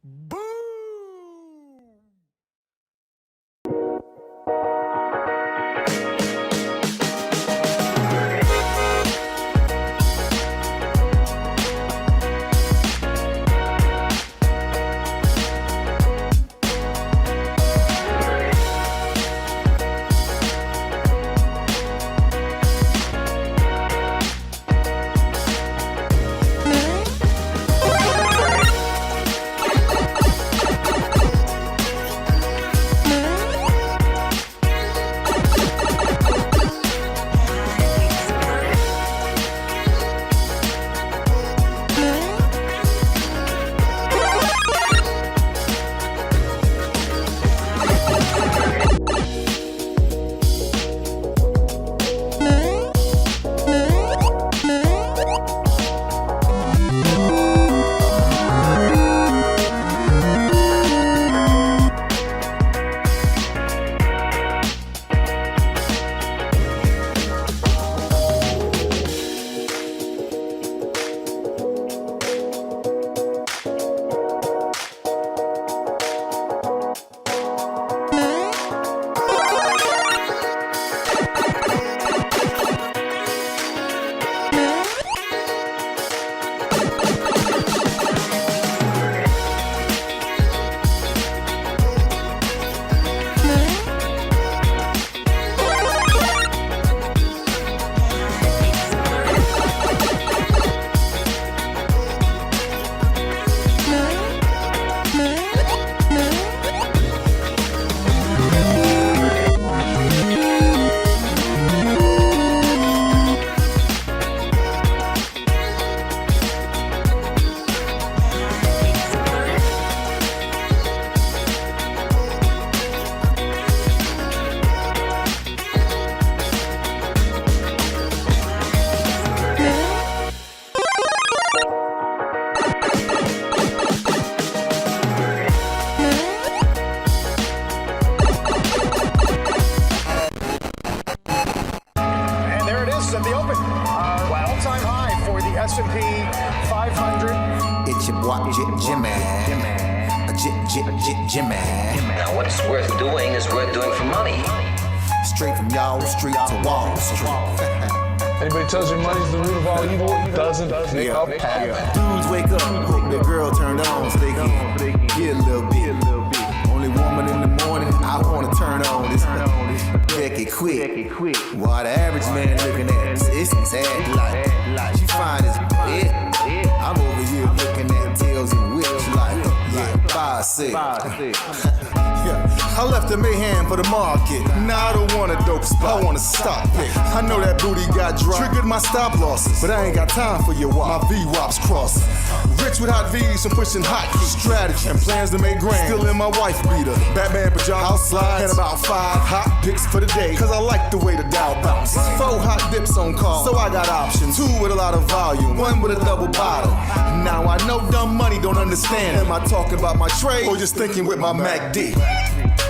Boom! At the open, all-time high for the S&P 500. It's your boy Jimmy. Jimmy. Now what's worth doing is worth doing for money. Straight from y'all street to Wall Street. Anybody tells you money's the root of all evil doesn't make up happen. Dudes wake up, hope their girl turned on so they can get a little bit. Only woman in the morning I wanna turn on this. Becky quick. While the average man looking at this sad like she fine as it. I'm over here looking at tails and whips like 5'6". I left the mayhem for the market. Now I don't want a dope spot, I want a stock pick. I know that booty got dry, triggered my stop losses, but I ain't got time for your wop. My V-wops crossing. Rich with hot V's and pushing hot strategy and plans to make grand. Still in my wife beater, Batman pajamas, house slides, and about 5 hot picks for the day. Cause I like the way the Dow bounces. 4 hot dips on call, so I got options. 2 with a lot of volume, 1 with a double bottle. Now I know dumb money don't understand. Am I talking about my trade or just thinking with my MACD?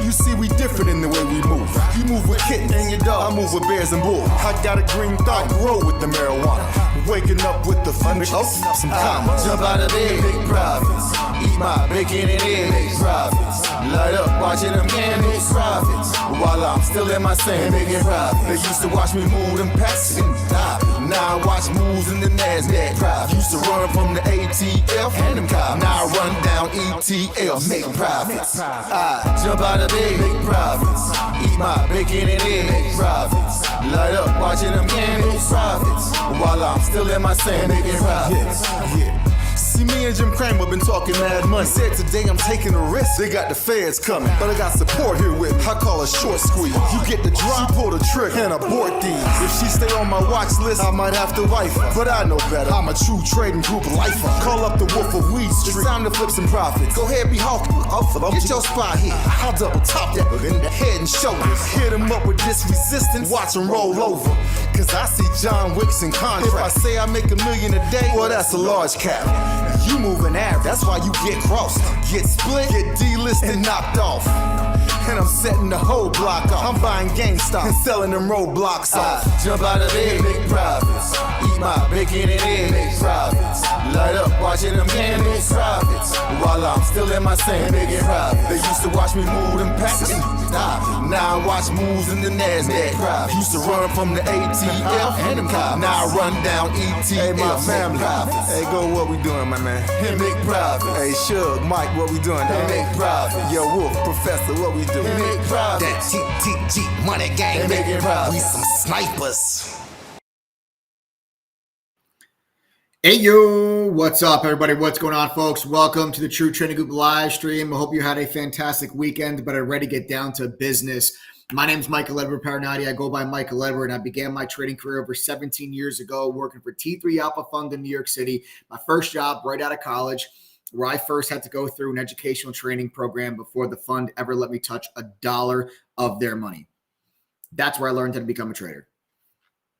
You see, we different in the way we move. You move with kittens and your dog, I move with bears and bulls. I got a green thought, grow with the marijuana. Waking up with the futures, some commas. Jump out of bed, big profits. Eat my bacon and eggs, big profits. Light up, watching them candles, profits. While I'm still in my sand, making profits. They used to watch me move them packs and die. Now I watch moves in the NASDAQ. Profits. Used to run from the ATF and them cops. Now I run down ETL, make profits. I jump out of bed, make profits. Eat my bacon and eggs, make profits. Light up, watching them candles, profits. While I'm still in my sand, making profits. Yeah. See, me and Jim Cramer been talking mad money. Said today I'm taking a risk. They got the feds coming, but I got support here with me. I call a short squeeze. You get the drop, pull the trigger, and abort these. If she stay on my watch list, I might have to wife her. But I know better. I'm a true trading group lifer. Call up the Wolf of Weed Street. It's time to flip some profits. Go ahead, be hawking. Get your spot here. I'll double top that in the head and shoulders. Hit him up with this resistance. Watch him roll over. Cause I see John Wicks in contract. If I say I make $1 million a day, well, that's a large cap. You moving average, that's why you get crossed. Get split, get delisted, and knocked off. And I'm setting the whole block off. I'm buying GameStop and selling them roadblocks off. Jump out of bed, make profits. Eat my bacon and eggs, make profits. Light up, watch watching them gain their profits while I'm still in my same making profits. They used to watch me move them packs. Now I watch moves in the NASDAQ. Used to run from the ATL and them cops. Now I run down ET. Hey, my family. Hey, go, what we doing, my man? And make profits. Hey, Shug, Mike, what we doing? And make profits. Yo, Wolf, Professor, what we doing? And make profits. That TTG money gang. And making profits. We some snipers. Hey, yo, what's up, everybody? What's going on, folks? Welcome to the True Trading Group live stream. I hope you had a fantastic weekend, but are ready to get down to business. My name is Michael Edward Paranati. I go by Michael Edward, and I began my trading career over 17 years ago working for T3 Alpha Fund in New York City. My first job right out of college, where I first had to go through an educational training program before the fund ever let me touch a dollar of their money. That's where I learned how to become a trader.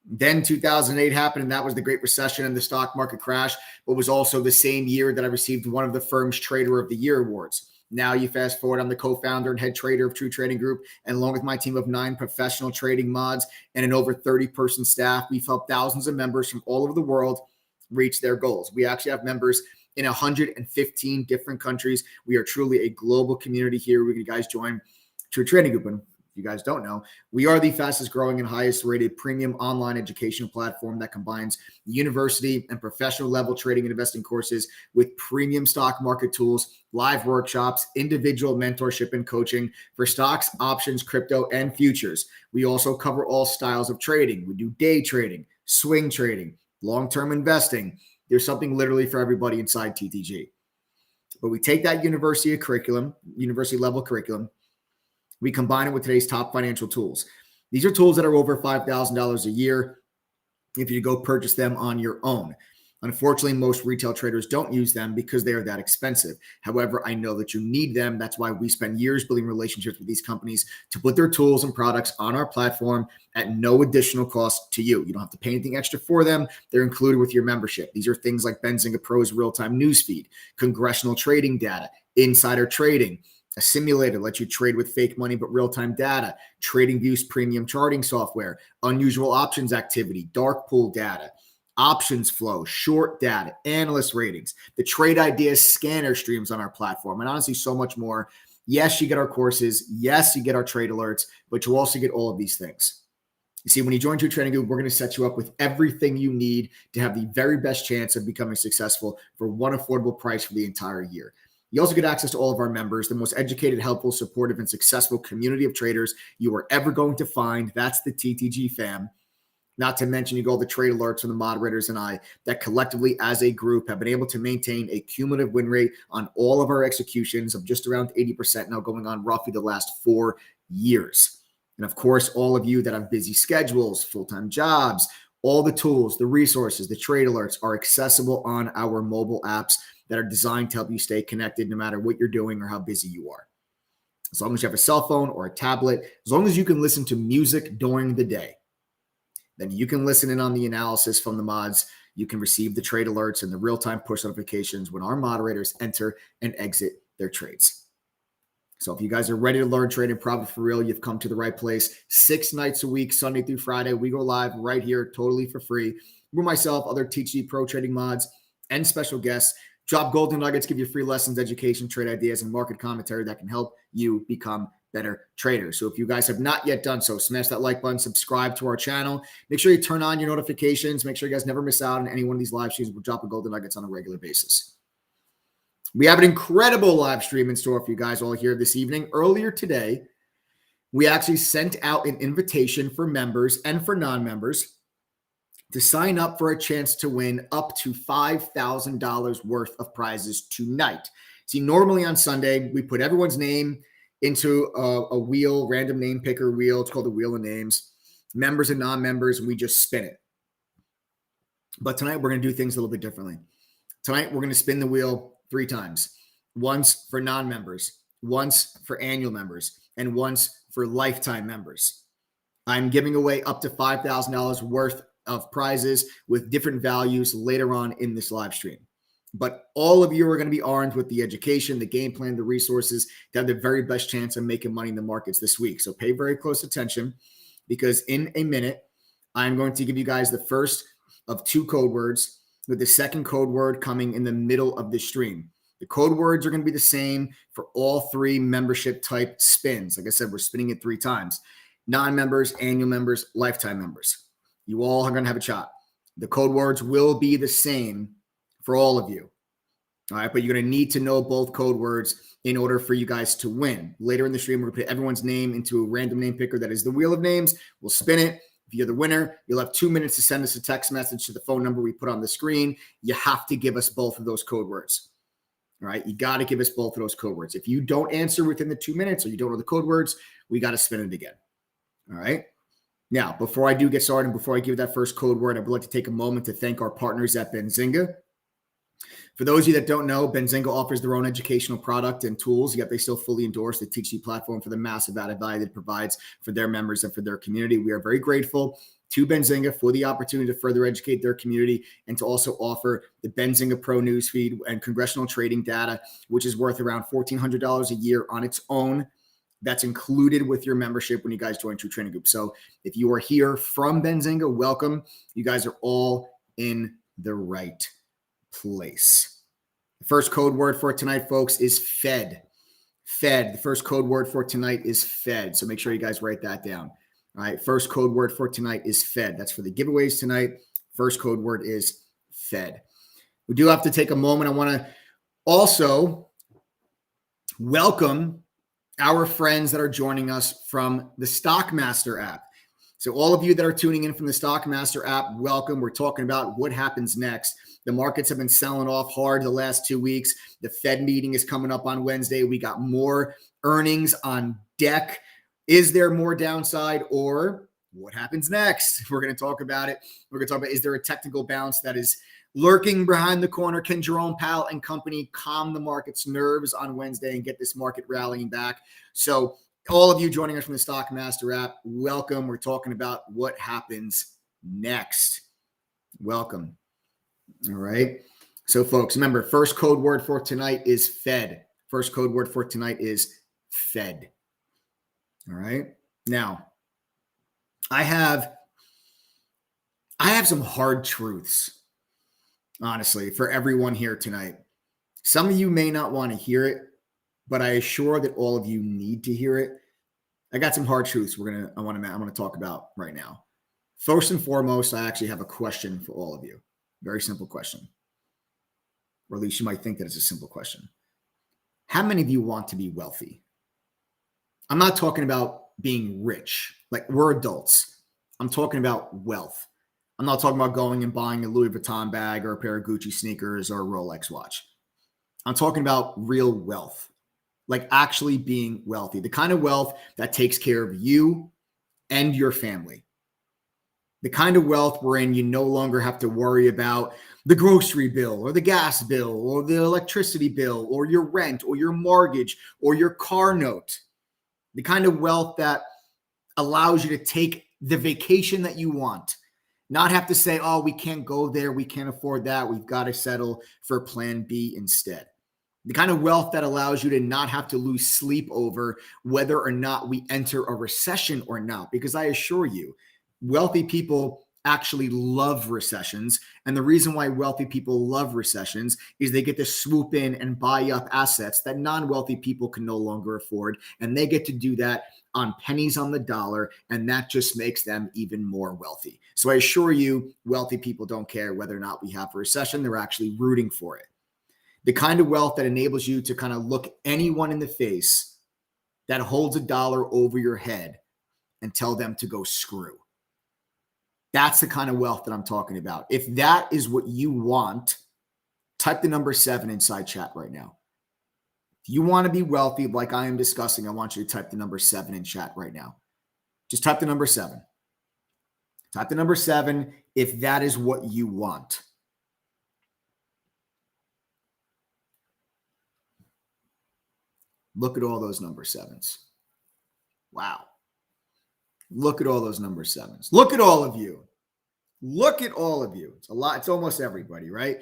Then 2008 happened, and that was the Great Recession and the stock market crash, but was also the same year that I received one of the firm's Trader of the Year awards. Now you fast forward, I'm the co-founder and head trader of True Trading Group, and along with my team of 9 professional trading mods and an over 30-person staff, we've helped thousands of members from all over the world reach their goals. We actually have members in 115 different countries. We are truly a global community here. We can guys join True Trading Group. And you guys don't know, we are the fastest growing and highest rated premium online educational platform that combines university and professional level trading and investing courses with premium stock market tools, live workshops, individual mentorship and coaching for stocks, options, crypto, and futures. We also cover all styles of trading. We do day trading, swing trading, long-term investing. There's something literally for everybody inside TTG. But we take that university level curriculum, we combine it with today's top financial tools. These are tools that are over $5,000 a year if you go purchase them on your own. Unfortunately, most retail traders don't use them because they are that expensive. However, I know that you need them. That's why we spend years building relationships with these companies to put their tools and products on our platform at no additional cost to you. You don't have to pay anything extra for them. They're included with your membership. These are things like Benzinga Pro's real-time newsfeed, congressional trading data, insider trading, a simulator lets you trade with fake money but real-time data, TradingView's premium charting software, unusual options activity, dark pool data, options flow, short data, analyst ratings, the trade ideas scanner streams on our platform, and honestly, so much more. Yes, you get our courses. Yes, you get our trade alerts, but you also get all of these things. You see, when you join True Trading Group, we're going to set you up with everything you need to have the very best chance of becoming successful for one affordable price for the entire year. You also get access to all of our members, the most educated, helpful, supportive, and successful community of traders you are ever going to find. That's the TTG fam. Not to mention, you get all the trade alerts from the moderators and I that collectively as a group have been able to maintain a cumulative win rate on all of our executions of just around 80% now, going on roughly the last 4 years. And of course, all of you that have busy schedules, full-time jobs, all the tools, the resources, the trade alerts are accessible on our mobile apps that are designed to help you stay connected no matter what you're doing or how busy you are. As long as you have a cell phone or a tablet, as long as you can listen to music during the day, then you can listen in on the analysis from the mods. You can receive the trade alerts and the real-time push notifications when our moderators enter and exit their trades. So if you guys are ready to learn trading profit for real, you've come to the right place. 6 nights a week, Sunday through Friday, we go live right here totally for free. With myself, other TTG Pro trading mods, and special guests. Drop golden nuggets, give you free lessons, education, trade ideas, and market commentary that can help you become better traders. So if you guys have not yet done so, smash that like button, subscribe to our channel. Make sure you turn on your notifications. Make sure you guys never miss out on any one of these live streams. We'll drop a golden nuggets on a regular basis. We have an incredible live stream in store for you guys all here this evening. Earlier today, we actually sent out an invitation for members and for non-members to sign up for a chance to win up to $5,000 worth of prizes tonight. See, normally on Sunday, we put everyone's name into a wheel, random name picker wheel. It's called the Wheel of Names. Members and non-members, we just spin it. But tonight, we're going to do things a little bit differently. Tonight, we're going to spin the wheel 3 times. Once for non-members, once for annual members, and once for lifetime members. I'm giving away up to $5,000 worth of prizes with different values later on in this live stream. But all of you are going to be armed with the education, the game plan, the resources to have the very best chance of making money in the markets this week. So pay very close attention, because in a minute, I'm going to give you guys the first of 2 code words with the second code word coming in the middle of the stream. The code words are going to be the same for all three membership type spins. Like I said, we're spinning it 3 times. Non-members, annual members, lifetime members. You all are going to have a shot. The code words will be the same for all of you. All right, but you're going to need to know both code words in order for you guys to win. Later in the stream, we're going to put everyone's name into a random name picker that is the wheel of names. We'll spin it. If you're the winner, you'll have 2 minutes to send us a text message to the phone number we put on the screen. You have to give us both of those code words. All right, you got to give us both of those code words. If you don't answer within the 2 minutes or you don't know the code words, we got to spin it again. All right. Now, before I do get started, before I give that first code word, I would like to take a moment to thank our partners at Benzinga. For those of you that don't know, Benzinga offers their own educational product and tools, yet they still fully endorse the TTG platform for the massive added value that it provides for their members and for their community. We are very grateful to Benzinga for the opportunity to further educate their community and to also offer the Benzinga Pro newsfeed and congressional trading data, which is worth around $1,400 a year on its own. That's included with your membership when you guys join True Trading Group. So if you are here from Benzinga, welcome. You guys are all in the right place. The first code word for tonight, folks, is Fed. Fed. The first code word for tonight is Fed. So make sure you guys write that down. All right. First code word for tonight is Fed. That's for the giveaways tonight. First code word is Fed. We do have to take a moment. I want to also welcome our friends that are joining us from the Stockmaster app. So all of you that are tuning in from the Stockmaster app, welcome. We're talking about what happens next. The markets have been selling off hard the last 2 weeks. The Fed meeting is coming up on Wednesday. We got more earnings on deck. Is there more downside or what happens next? We're going to talk about it. We're going to talk about, is there a technical bounce that is lurking behind the corner? Can Jerome Powell and company calm the market's nerves on Wednesday and get this market rallying back? So all of you joining us from the Stockmaster app, welcome. We're talking about what happens next. Welcome. All right. So folks, remember, first code word for tonight is Fed. First code word for tonight is Fed. All right. Now, I have some hard truths, honestly, for everyone here tonight. Some of you may not want to hear it, but I assure that all of you need to hear it. I got some hard truths I want to talk about right now. First and foremost, I actually have a question for all of you. Very simple question. Or at least you might think that it's a simple question. How many of you want to be wealthy? I'm not talking about being rich. Like, we're adults. I'm talking about wealth. I'm not talking about going and buying a Louis Vuitton bag or a pair of Gucci sneakers or a Rolex watch. I'm talking about real wealth, like actually being wealthy, the kind of wealth that takes care of you and your family. The kind of wealth wherein you no longer have to worry about the grocery bill or the gas bill or the electricity bill or your rent or your mortgage or your car note. The kind of wealth that allows you to take the vacation that you want, not have to say, oh, we can't go there, we can't afford that, we've got to settle for plan B instead. The kind of wealth that allows you to not have to lose sleep over whether or not we enter a recession or not. Because I assure you, wealthy people actually love recessions. And the reason why wealthy people love recessions is they get to swoop in and buy up assets that non-wealthy people can no longer afford. And they get to do that on pennies on the dollar. And that just makes them even more wealthy. So I assure you, wealthy people don't care whether or not we have a recession. They're actually rooting for it. The kind of wealth that enables you to kind of look anyone in the face that holds $1 over your head and tell them to go screw. That's the kind of wealth that I'm talking about. If that is what you want, type the number 7 inside chat right now. If you want to be wealthy like I am discussing, I want you to type the number 7 in chat right now. Just type the number 7. Type the number 7 if that is what you want. Look at all those number 7s. Wow. Look at all those number 7s. Look at all of you. Look at all of you. It's a lot. It's almost everybody, right?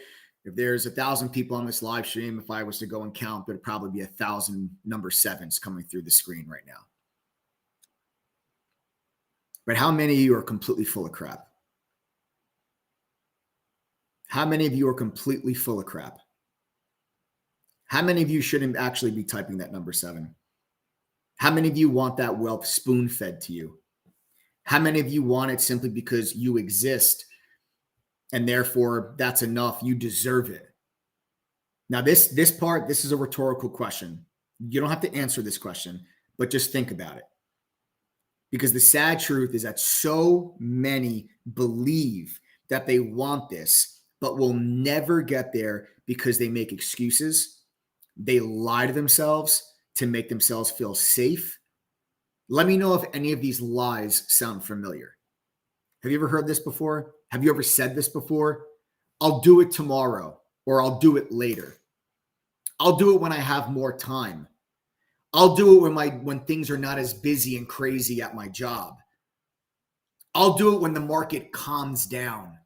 If there's 1,000 people on this live stream, if I was to go and count, there'd probably be 1,000 number 7s coming through the screen right now. But how many of you are completely full of crap? How many of you are completely full of crap? How many of you shouldn't actually be typing that number 7? How many of you want that wealth spoon-fed to you? How many of you want it simply because you exist and therefore that's enough? You deserve it. Now, this is a rhetorical question. You don't have to answer this question, but just think about it. Because the sad truth is that so many believe that they want this, but will never get there because they make excuses. They lie to themselves to make themselves feel safe. Let me know if any of these lies sound familiar. Have you ever heard this before? Have you ever said this before? I'll do it tomorrow, or I'll do it later. I'll do it when I have more time. I'll do it when things are not as busy and crazy at my job. I'll do it when the market calms down.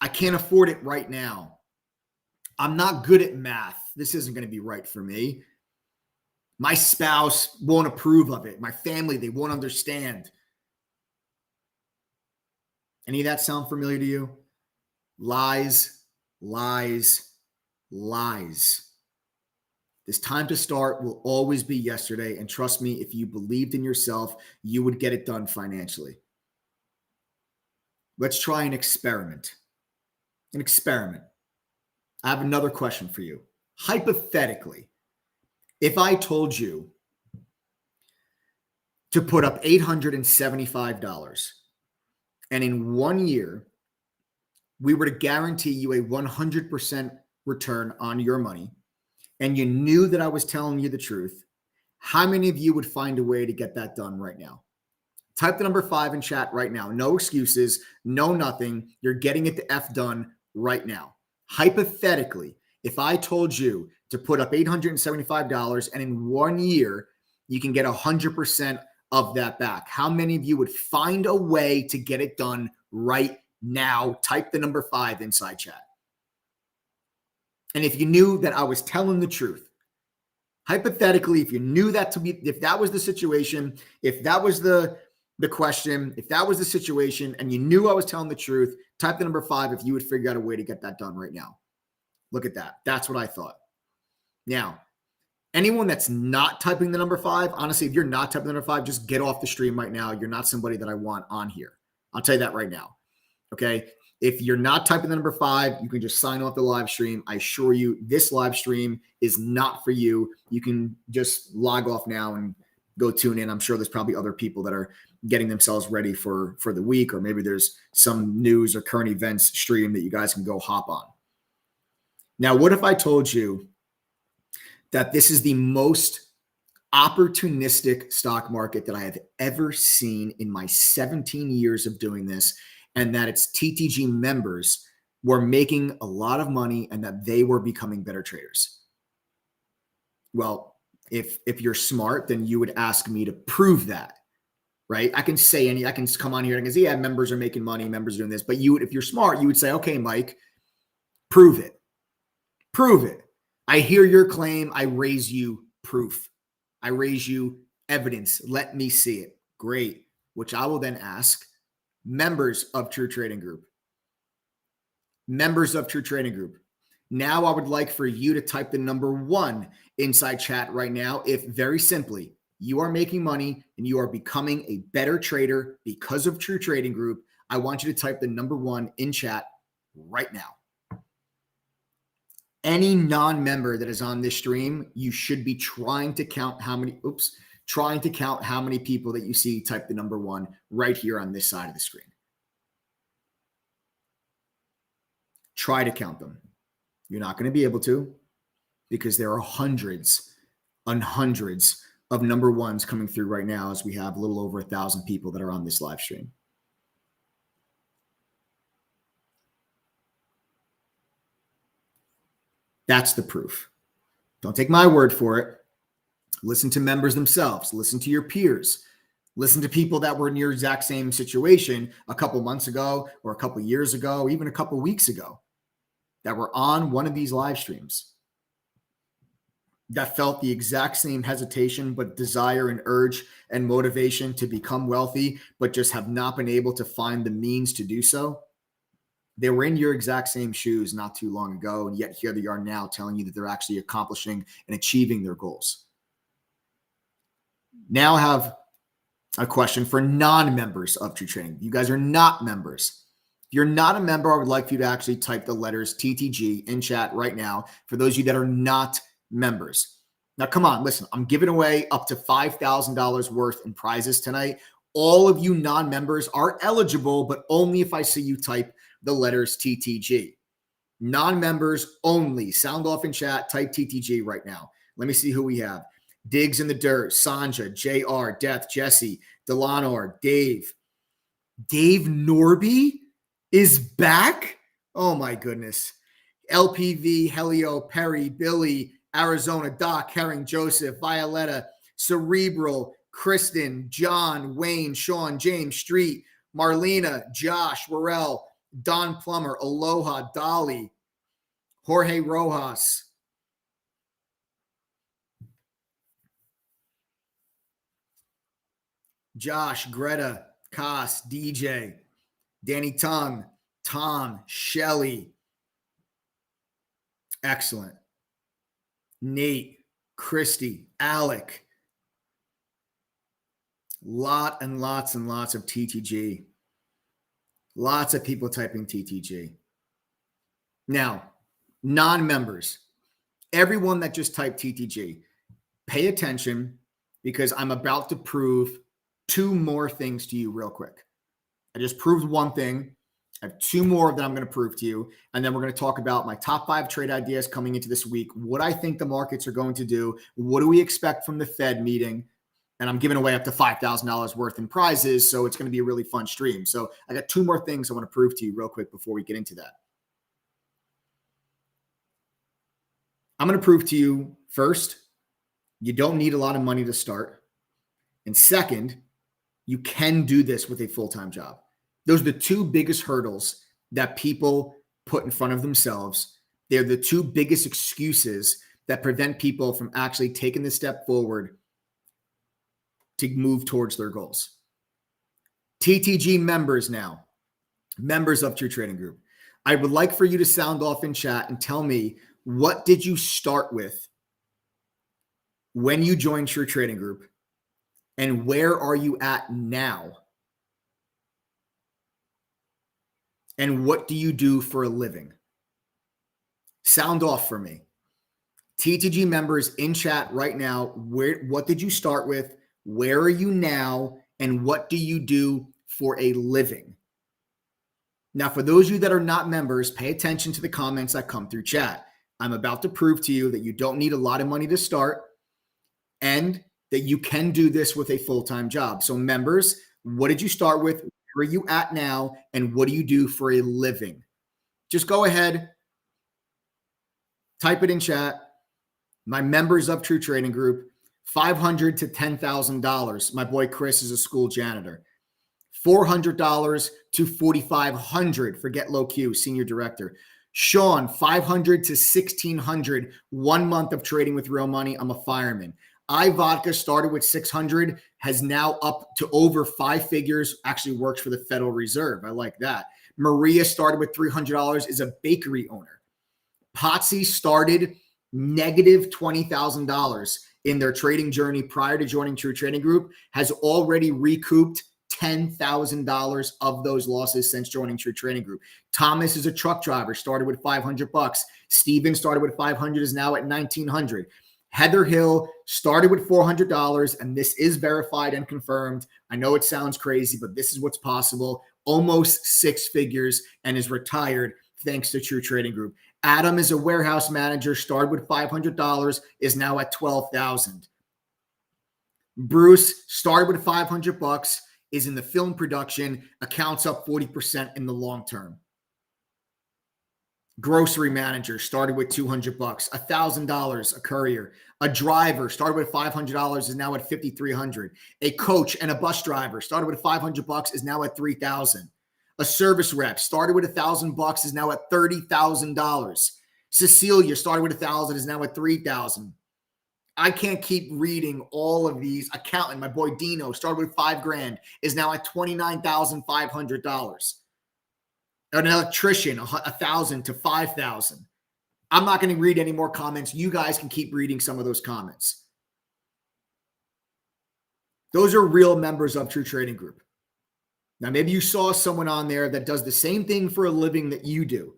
I can't afford it right now. I'm not good at math. This isn't going to be right for me. My spouse won't approve of it. My family, they won't understand. Any of that sound familiar to you? Lies, lies, lies. This time to start will always be yesterday. And trust me, if you believed in yourself, you would get it done financially. Let's try an experiment. An experiment. I have another question for you. Hypothetically, if I told you to put up $875 and in 1 year, we were to guarantee you a 100% return on your money, and you knew that I was telling you the truth, how many of you would find a way to get that done right now? Type the number 5 in chat right now. No excuses, no nothing. You're getting it the F done right now. Hypothetically, if I told you to put up $875 and in 1 year, you can get 100% of that back, how many of you would find a way to get it done right now? Type the number 5 inside chat. And if you knew that I was telling the truth, hypothetically, if you knew that to be, if that was the situation, if that was the question, if that was the situation, and you knew I was telling the truth, type the number 5 if you would figure out a way to get that done right now. Look at that. That's what I thought. Now, anyone that's not typing the number 5, honestly, if you're not typing the number 5, just get off the stream right now. You're not somebody that I want on here. I'll tell you that right now. Okay. If you're not typing the number 5, you can just sign off the live stream. I assure you, this live stream is not for you. You can just log off now and go tune in. I'm sure there's probably other people that are getting themselves ready for the week, or maybe there's some news or current events stream that you guys can go hop on. Now, what if I told you that this is the most opportunistic stock market that I have ever seen in my 17 years of doing this, and that its TTG members were making a lot of money and that they were becoming better traders? Well, if you're smart, then you would ask me to prove that, right? I can come on here and say, yeah, members are making money, members are doing this. But if you're smart, you would say, okay, Mike, prove it. Prove it. I hear your claim. I raise you proof. I raise you evidence. Let me see it. Great. Which I will then ask members of True Trading Group. Members of True Trading Group. Now I would like for you to type the number 1 inside chat right now. If very simply, you are making money and you are becoming a better trader because of True Trading Group, I want you to type the number 1 in chat right now. Any non-member that is on this stream, you should be trying to count how many people that you see type the number 1 right here on this side of the screen. Try to count them. You're not going to be able to, because there are hundreds and hundreds of number 1s coming through right now, as we have a little over 1,000 people that are on this live stream. That's the proof. Don't take my word for it. Listen to members themselves. Listen to your peers. Listen to people that were in your exact same situation a couple months ago, or a couple years ago, or even a couple weeks ago, that were on one of these live streams, that felt the exact same hesitation, but desire and urge and motivation to become wealthy, but just have not been able to find the means to do so. They were in your exact same shoes not too long ago, and yet here they are now telling you that they're actually accomplishing and achieving their goals. Now I have a question for non-members of True Trading. You guys are not members. If you're not a member, I would like for you to actually type the letters TTG in chat right now for those of you that are not members. Now, come on, listen, I'm giving away up to $5,000 worth in prizes tonight. All of you non-members are eligible, but only if I see you type the letters TTG. Non-members only. Sound off in chat. Type TTG right now. Let me see who we have. Diggs in the Dirt, Sanja, JR, Death, Jesse, Delanor, Dave. Dave Norby is back? Oh my goodness. LPV, Helio, Perry, Billy, Arizona, Doc, Herring, Joseph, Violetta, Cerebral, Kristen, John, Wayne, Sean, James, Street, Marlena, Josh, Warrell, Don Plummer, Aloha, Dolly, Jorge Rojas, Josh, Greta, Koss, DJ, Danny Tung, Tom, Shelly. Excellent. Nate, Christy, Alec. Lots and lots of TTG. Lots of people typing TTG. Now, non-members, everyone that just typed TTG, pay attention because I'm about to prove two more things to you real quick. I just proved one thing. I have two more that I'm going to prove to you. And then we're going to talk about my top 5 trade ideas coming into this week, what I think the markets are going to do, what do we expect from the Fed meeting, and I'm giving away up to $5,000 worth in prizes, so it's going to be a really fun stream. So I got two more things I want to prove to you real quick before we get into that. I'm going to prove to you, first, you don't need a lot of money to start. And second, you can do this with a full-time job. Those are the two biggest hurdles that people put in front of themselves. They're the two biggest excuses that prevent people from actually taking the step forward to move towards their goals. TTG members now, members of True Trading Group. I would like for you to sound off in chat and tell me, what did you start with when you joined True Trading Group, and where are you at now? And what do you do for a living? Sound off for me. TTG members in chat right now, what did you start with? Where are you now? And what do you do for a living? Now, for those of you that are not members, pay attention to the comments that come through chat. I'm about to prove to you that you don't need a lot of money to start and that you can do this with a full-time job. So members, what did you start with? Where are you at now? And what do you do for a living? Just go ahead, type it in chat. My members of True Trading Group, $500 to $10,000. My boy Chris is a school janitor. $400 to $4,500 for Get Low Q, senior director. Sean, $500 to $1,600. 1 month of trading with real money. I'm a fireman. iVodka started with 600, has now up to over 5 figures, actually works for the Federal Reserve. I like that. Maria started with $300, is a bakery owner. Potsy started negative $20,000 in their trading journey prior to joining True Trading Group, has already recouped $10,000 of those losses since joining True Trading Group. Thomas is a truck driver, started with $500. Steven started with $500, is now at $1,900. Heather Hill started with $400, and this is verified and confirmed. I know it sounds crazy, but this is what's possible. Almost 6 figures and is retired thanks to True Trading Group. Adam is a warehouse manager, started with $500, is now at $12,000. Bruce started with $500, is in the film production, accounts up 40% in the long term. Grocery manager started with $200, $1,000 a courier. A driver started with $500, is now at $5,300. A coach and a bus driver started with $500, is now at $3,000. A service rep started with $1,000, is now at $30,000. Cecilia started with $1,000, is now at $3,000. I can't keep reading all of these. Accountant, my boy Dino, started with $5,000, is now at $29,500. An electrician, 1,000 to 5,000. I'm not going to read any more comments. You guys can keep reading some of those comments. Those are real members of True Trading Group. Now, maybe you saw someone on there that does the same thing for a living that you do.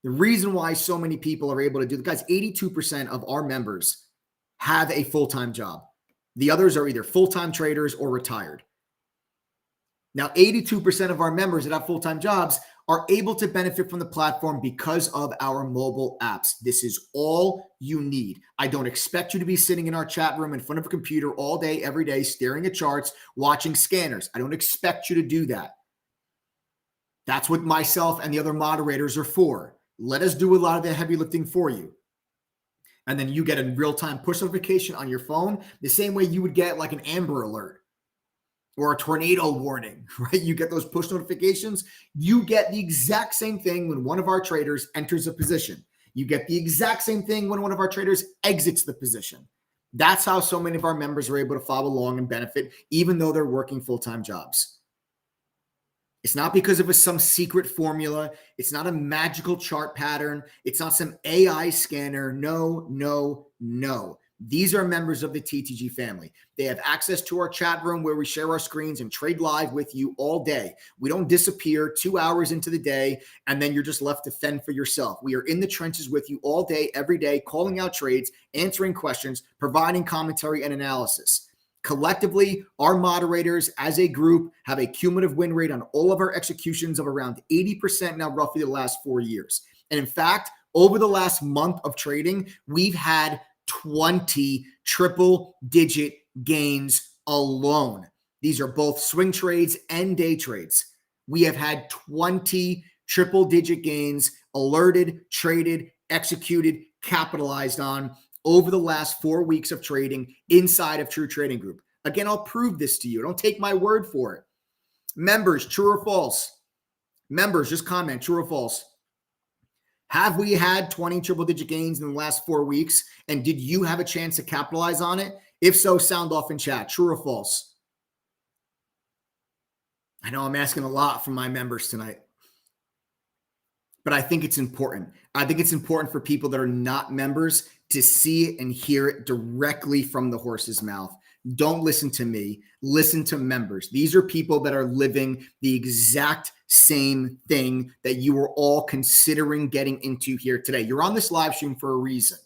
The reason why so many people are able to do, guys, 82% of our members have a full-time job. The others are either full-time traders or retired. Now, 82% of our members that have full-time jobs are able to benefit from the platform because of our mobile apps. This is all you need. I don't expect you to be sitting in our chat room in front of a computer all day, every day, staring at charts, watching scanners. I don't expect you to do that. That's what myself and the other moderators are for. Let us do a lot of the heavy lifting for you. And then you get a real-time push notification on your phone, the same way you would get like an Amber Alert or a tornado warning, right? You get those push notifications. You get the exact same thing when one of our traders enters a position. You get the exact same thing when one of our traders exits the position. That's how so many of our members are able to follow along and benefit, even though they're working full-time jobs. It's not because of some secret formula. It's not a magical chart pattern. It's not some AI scanner. No, no, no. These are members of the TTG family. They have access to our chat room where we share our screens and trade live with you all day. We don't disappear 2 hours into the day and then you're just left to fend for yourself. We are in the trenches with you all day, every day, calling out trades, answering questions, providing commentary and analysis. Collectively, our moderators as a group have a cumulative win rate on all of our executions of around 80% now, roughly the last 4 years. And in fact, over the last month of trading, we've had 20 triple-digit gains alone. These are both swing trades and day trades. We have had 20 triple-digit gains alerted, traded, executed, capitalized on over the last 4 weeks of trading inside of True Trading Group. Again, I'll prove this to you. Don't take my word for it. Members, true or false? Members, just comment, true or false? Have we had 20 triple-digit gains in the last 4 weeks? And did you have a chance to capitalize on it? If so, sound off in chat. True or false? I know I'm asking a lot from my members tonight, but I think it's important. I think it's important for people that are not members to see it and hear it directly from the horse's mouth. Don't listen to me. Listen to members. These are people that are living the exact same thing that you were all considering getting into here today. You're on this live stream for a reason.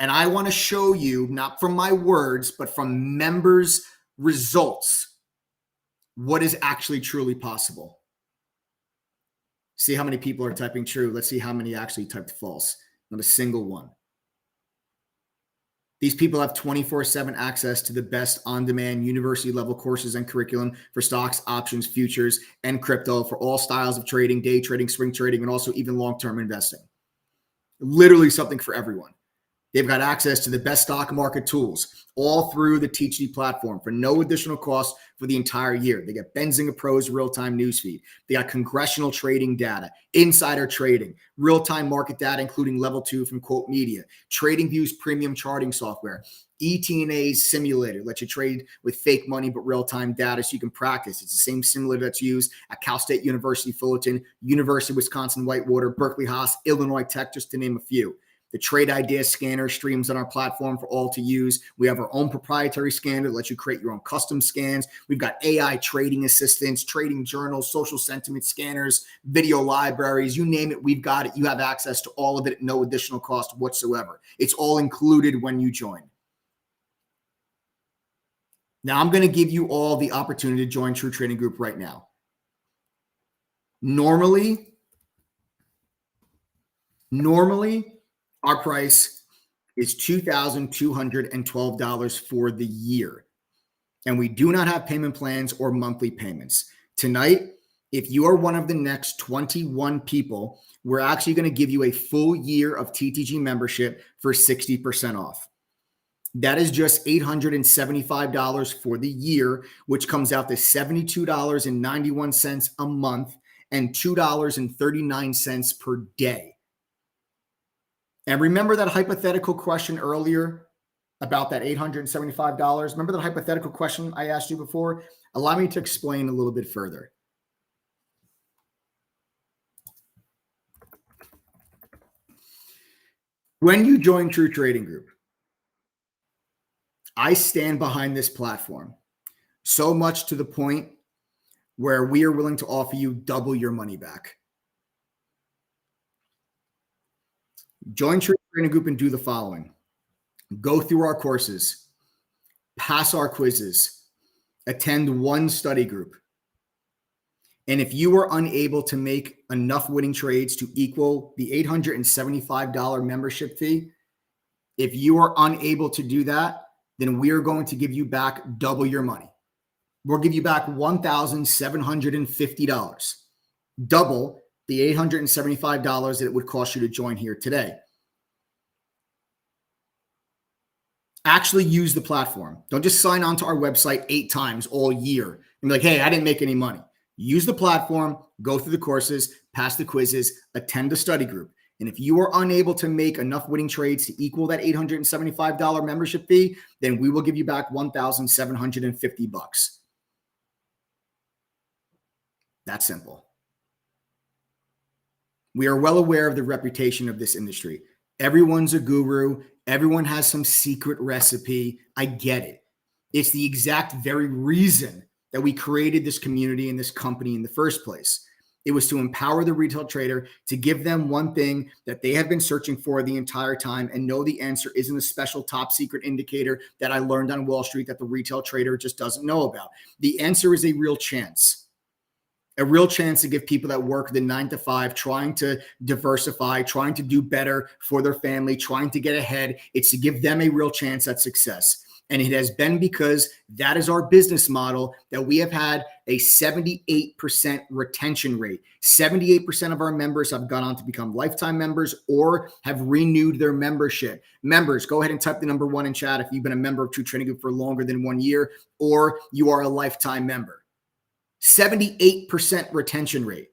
And I want to show you, not from my words, but from members' results, what is actually truly possible. See how many people are typing true. Let's see how many actually typed false. Not a single one. These people have 24/7 access to the best on-demand university-level courses and curriculum for stocks, options, futures, and crypto for all styles of trading, day trading, swing trading, and also even long-term investing. Literally something for everyone. They've got access to the best stock market tools all through the TTG platform for no additional cost for the entire year. They get Benzinga Pro's real-time newsfeed. They got congressional trading data, insider trading, real-time market data, including level 2 from Quote Media, TradingView's premium charting software, ETNA's simulator, lets you trade with fake money but real-time data so you can practice. It's the same simulator that's used at Cal State University Fullerton, University of Wisconsin Whitewater, Berkeley Haas, Illinois Tech, just to name a few. The Trade Idea Scanner streams on our platform for all to use. We have our own proprietary scanner that lets you create your own custom scans. We've got AI trading assistants, trading journals, social sentiment scanners, video libraries, you name it, we've got it. You have access to all of it at no additional cost whatsoever. It's all included when you join. Now, I'm going to give you all the opportunity to join True Trading Group right now. Normally, our price is $2,212 for the year. And we do not have payment plans or monthly payments. Tonight, if you are one of the next 21 people, we're actually going to give you a full year of TTG membership for 60% off. That is just $875 for the year, which comes out to $72.91 a month and $2.39 per day. And remember that hypothetical question earlier about that $875? Remember that hypothetical question I asked you before? Allow me to explain a little bit further. When you join True Trading Group, I stand behind this platform so much to the point where we are willing to offer you double your money back. Join True Trading Group and do the following. Go through our courses, pass our quizzes, attend one study group. And if you are unable to make enough winning trades to equal the $875 membership fee, if you are unable to do that, then we are going to give you back double your money. We'll give you back $1,750, double the $875 that it would cost you to join here today. Actually use the platform. Don't just sign on to our website 8 times all year and be like, hey, I didn't make any money. Use the platform, go through the courses, pass the quizzes, attend the study group. And if you are unable to make enough winning trades to equal that $875 membership fee, then we will give you back $1,750. That's simple. We are well aware of the reputation of this industry. Everyone's a guru. Everyone has some secret recipe. I get it. It's the exact very reason that we created this community and this company in the first place. It was to empower the retail trader, to give them one thing that they have been searching for the entire time and know the answer isn't a special top secret indicator that I learned on Wall Street that the retail trader just doesn't know about. The answer is a real chance to give people that work the 9 to 5, trying to diversify, trying to do better for their family, trying to get ahead. It's to give them a real chance at success. And it has been because that is our business model that we have had a 78% retention rate. 78% of our members have gone on to become lifetime members or have renewed their membership. Members, go ahead and type the number 1 in chat if you've been a member of True Trading Group for longer than 1 year or you are a lifetime member. 78% retention rate.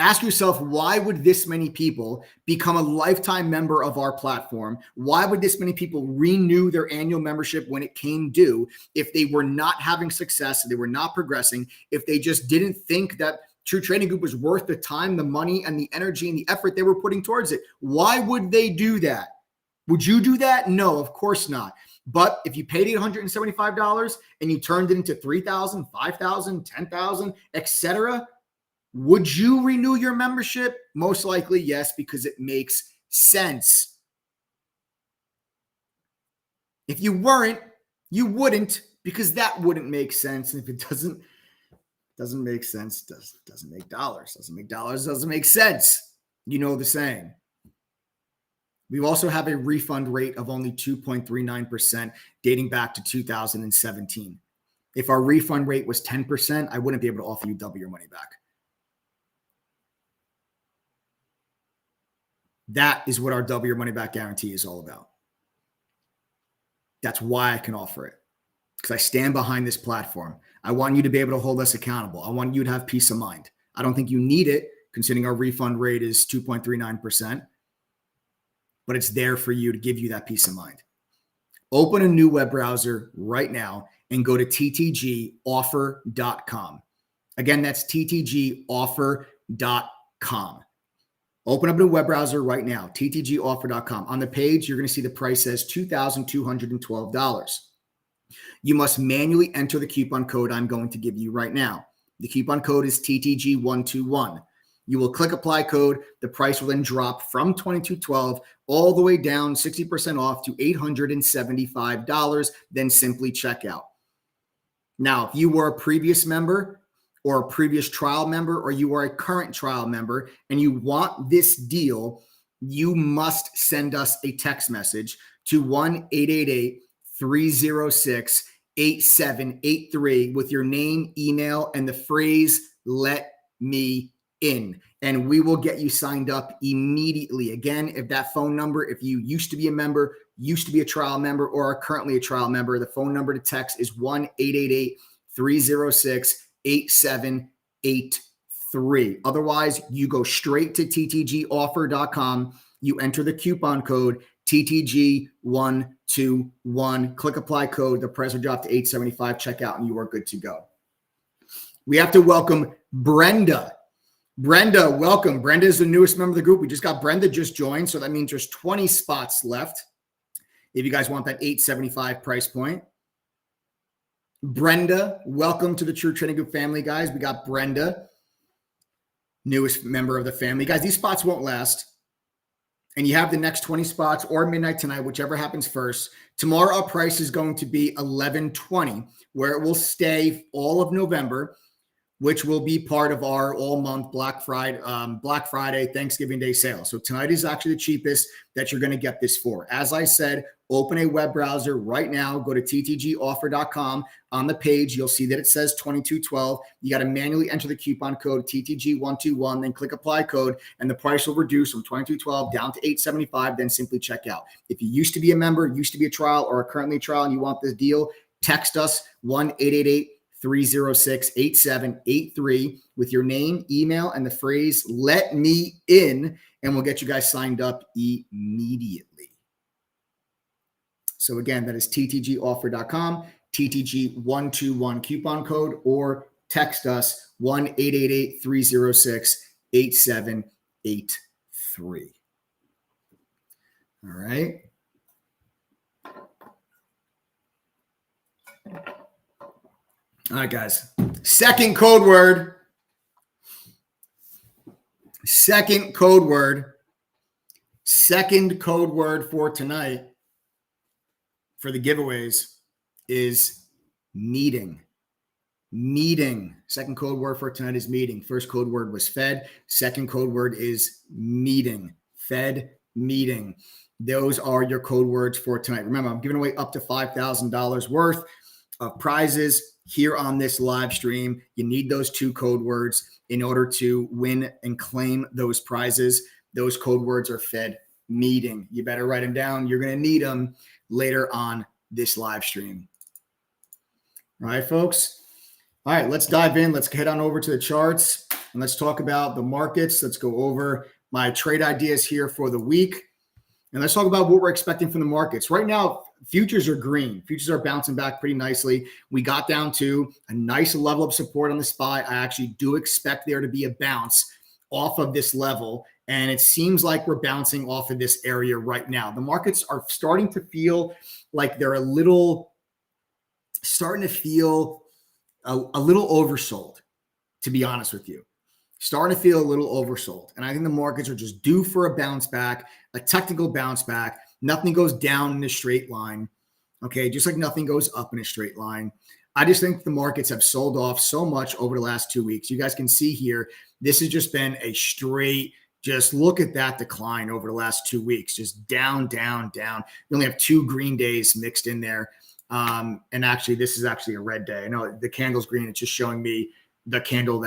Ask yourself, why would this many people become a lifetime member of our platform? Why would this many people renew their annual membership when it came due if they were not having success, they were not progressing, if they just didn't think that True Trading Group was worth the time, the money, and the energy and the effort they were putting towards it? Why would they do that? Would you do that? No, of course not. But if you paid $875 and you turned it into $3,000, $5,000, $10,000, etc., would you renew your membership? Most likely, yes, because it makes sense. If you weren't, you wouldn't, because that wouldn't make sense. And if it doesn't make sense, doesn't make dollars. Doesn't make dollars, doesn't make sense. You know the saying. We also have a refund rate of only 2.39% dating back to 2017. If our refund rate was 10%, I wouldn't be able to offer you double your money back. That is what our double your money back guarantee is all about. That's why I can offer it, because I stand behind this platform. I want you to be able to hold us accountable. I want you to have peace of mind. I don't think you need it, considering our refund rate is 2.39%, but it's there for you to give you that peace of mind. Open a new web browser right now and go to ttgoffer.com. Again, that's ttgoffer.com. Open up a web browser right now, ttgoffer.com. On the page, you're going to see the price says $2,212. You must manually enter the coupon code I'm going to give you right now. The coupon code is TTG121. You will click apply code. The price will then drop from $2,212 all the way down 60% off to $875. Then simply check out. Now, if you were a previous member, or a previous trial member, or you are a current trial member and you want this deal, you must send us a text message to 1-888-306-8783 with your name, email, and the phrase, "Let me in," and we will get you signed up immediately. Again, if that phone number, if you used to be a member, used to be a trial member, or are currently a trial member, the phone number to text is 1-888-306-8783. Otherwise, you go straight to ttgoffer.com. You enter the coupon code TTG121. Click apply code. The price will drop to $875. Check out, and you are good to go. We have to welcome Brenda. Brenda, welcome. Brenda is the newest member of the group. We just got Brenda just joined, so that means there's 20 spots left if you guys want that $875 price point. Brenda, welcome to the True Trading Group family, guys. We got Brenda, newest member of the family. Guys, these spots won't last. And you have the next 20 spots or midnight tonight, whichever happens first. Tomorrow, our price is going to be $11.20, where it will stay all of November, which will be part of our all-month Black Friday, Thanksgiving Day sale. So tonight is actually the cheapest that you're going to get this for. As I said, open a web browser right now. Go to ttgoffer.com. On the page, you'll see that it says 2212. You got to manually enter the coupon code TTG121, then click apply code, and the price will reduce from 2212 down to $875, then simply check out. If you used to be a member, used to be a trial, or are currently a trial and you want this deal, text us 1-888-306-8783 with your name, email, and the phrase "let me in," and we'll get you guys signed up immediately. So again, that is ttgoffer.com, TTG121 coupon code, or text us 1-888-306-8783. All right. All right, guys. Second code word for tonight for the giveaways is meeting. Meeting. Second code word for tonight is meeting. First code word was Fed. Second code word is meeting. Fed, meeting. Those are your code words for tonight. Remember, I'm giving away up to $5,000 worth of prizes here on this live stream. You need those two code words in order to win and claim those prizes. Those code words are Fed, meeting. You better write them down. You're going to need them later on this live stream. All right, folks. All right, let's dive in. Let's head on over to the charts and let's talk about the markets. Let's go over my trade ideas here for the week. And let's talk about what we're expecting from the markets. Right now, futures are green. Futures are bouncing back pretty nicely. We got down to a nice level of support on the SPY. I actually do expect there to be a bounce off of this level. And it seems like we're bouncing off of this area right now. The markets are starting to feel like they're a little oversold, to be honest with you. Starting to feel a little oversold. And I think the markets are just due for a bounce back, a technical bounce back. Nothing goes down in a straight line. Okay, just like nothing goes up in a straight line. I just think the markets have sold off so much over the last 2 weeks. You guys can see here, this has just been a straight, just look at that decline over the last 2 weeks. Just down, down, down. You only have 2 green days mixed in there. And actually, this is actually a red day. I know the candle's green. It's just showing me the candle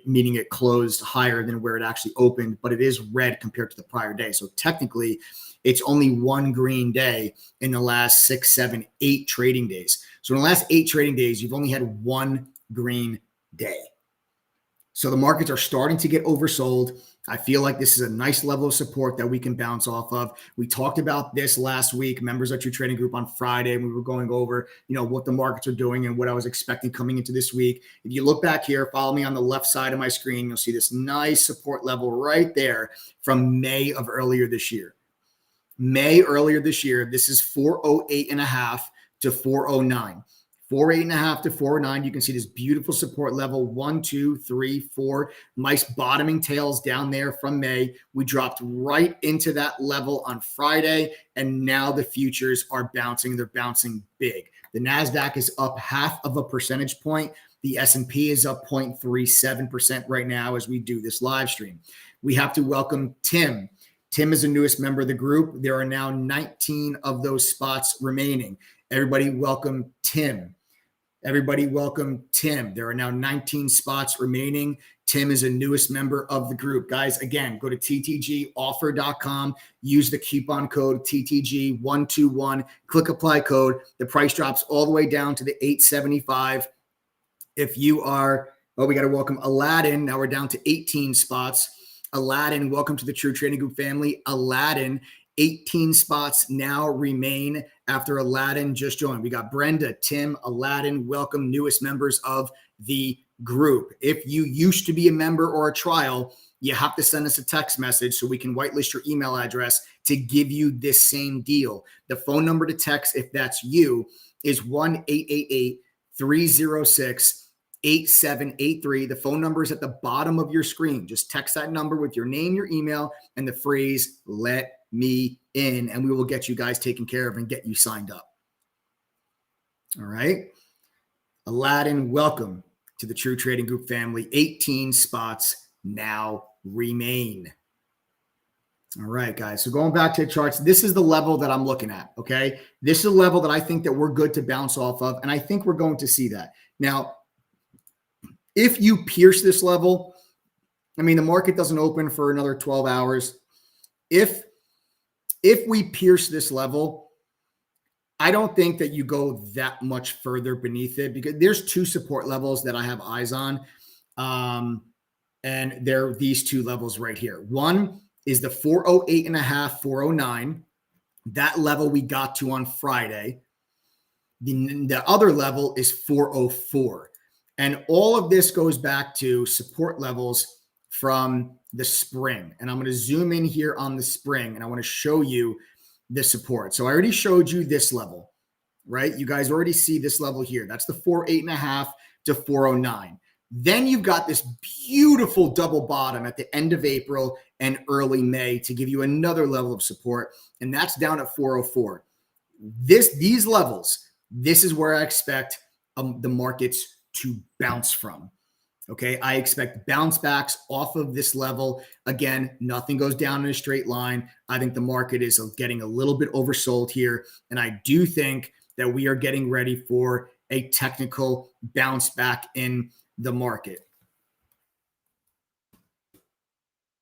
meaning it closed higher than where it actually opened, but it is red compared to the prior day. So technically, it's only 1 green day in the last 6, 7, 8 trading days. So in the last 8 trading days, you've only had 1 green day. So the markets are starting to get oversold. I feel like this is a nice level of support that we can bounce off of. We talked about this last week, members of your trading group on Friday, and we were going over, what the markets are doing and what I was expecting coming into this week. If you look back here, follow me on the left side of my screen, you'll see this nice support level right there from May of earlier this year. May earlier this year, this is 408.5 to 409. 408.5 to 409. You can see this beautiful support level. 1, 2, 3, 4. Nice bottoming tails down there from May. We dropped right into that level on Friday, and now the futures are bouncing. They're bouncing big. The NASDAQ is up 0.5 percentage point. The S&P is up 0.37% right now as we do this live stream. We have to welcome Tim. Tim is the newest member of the group. There are now 19 of those spots remaining. Everybody welcome Tim. Everybody welcome Tim. There are now 19 spots remaining. Tim is the newest member of the group. Guys, again, go to ttgoffer.com. Use the coupon code TTG121. Click apply code. The price drops all the way down to the $875. If you are, we got to welcome Aladdin. Now we're down to 18 spots. Aladdin, welcome to the True Trading Group family. Aladdin, 18 spots now remain after Aladdin just joined. We got Brenda, Tim, Aladdin. Welcome, newest members of the group. If you used to be a member or a trial, you have to send us a text message so we can whitelist your email address to give you this same deal. The phone number to text, if that's you, is 1-888-306-8783. The phone number is at the bottom of your screen. Just text that number with your name, your email, and the phrase, "Let me in," and we will get you guys taken care of and get you signed up. All right. Aladdin, welcome to the True Trading Group family. 18 spots now remain. All right, guys. So going back to the charts, this is the level that I'm looking at, okay? This is a level that I think that we're good to bounce off of, and I think we're going to see that. Now, if you pierce this level, I mean, the market doesn't open for another 12 hours. If we pierce this level, I don't think that you go that much further beneath it because there's two support levels that I have eyes on. And they're these two levels right here. One is the 408.5, 409. That level we got to on Friday. The other level is 404. And all of this goes back to support levels from the spring. And I'm going to zoom in here on the spring and I want to show you the support. So I already showed you this level, right? You guys already see this level here. That's the 408.5 to 409. Then you've got this beautiful double bottom at the end of April and early May to give you another level of support, and that's down at 404. These levels, this is where I expect the markets to bounce from. Okay, I expect bounce backs off of this level. Again, nothing goes down in a straight line. I think the market is getting a little bit oversold here, and I do think that we are getting ready for a technical bounce back in the market.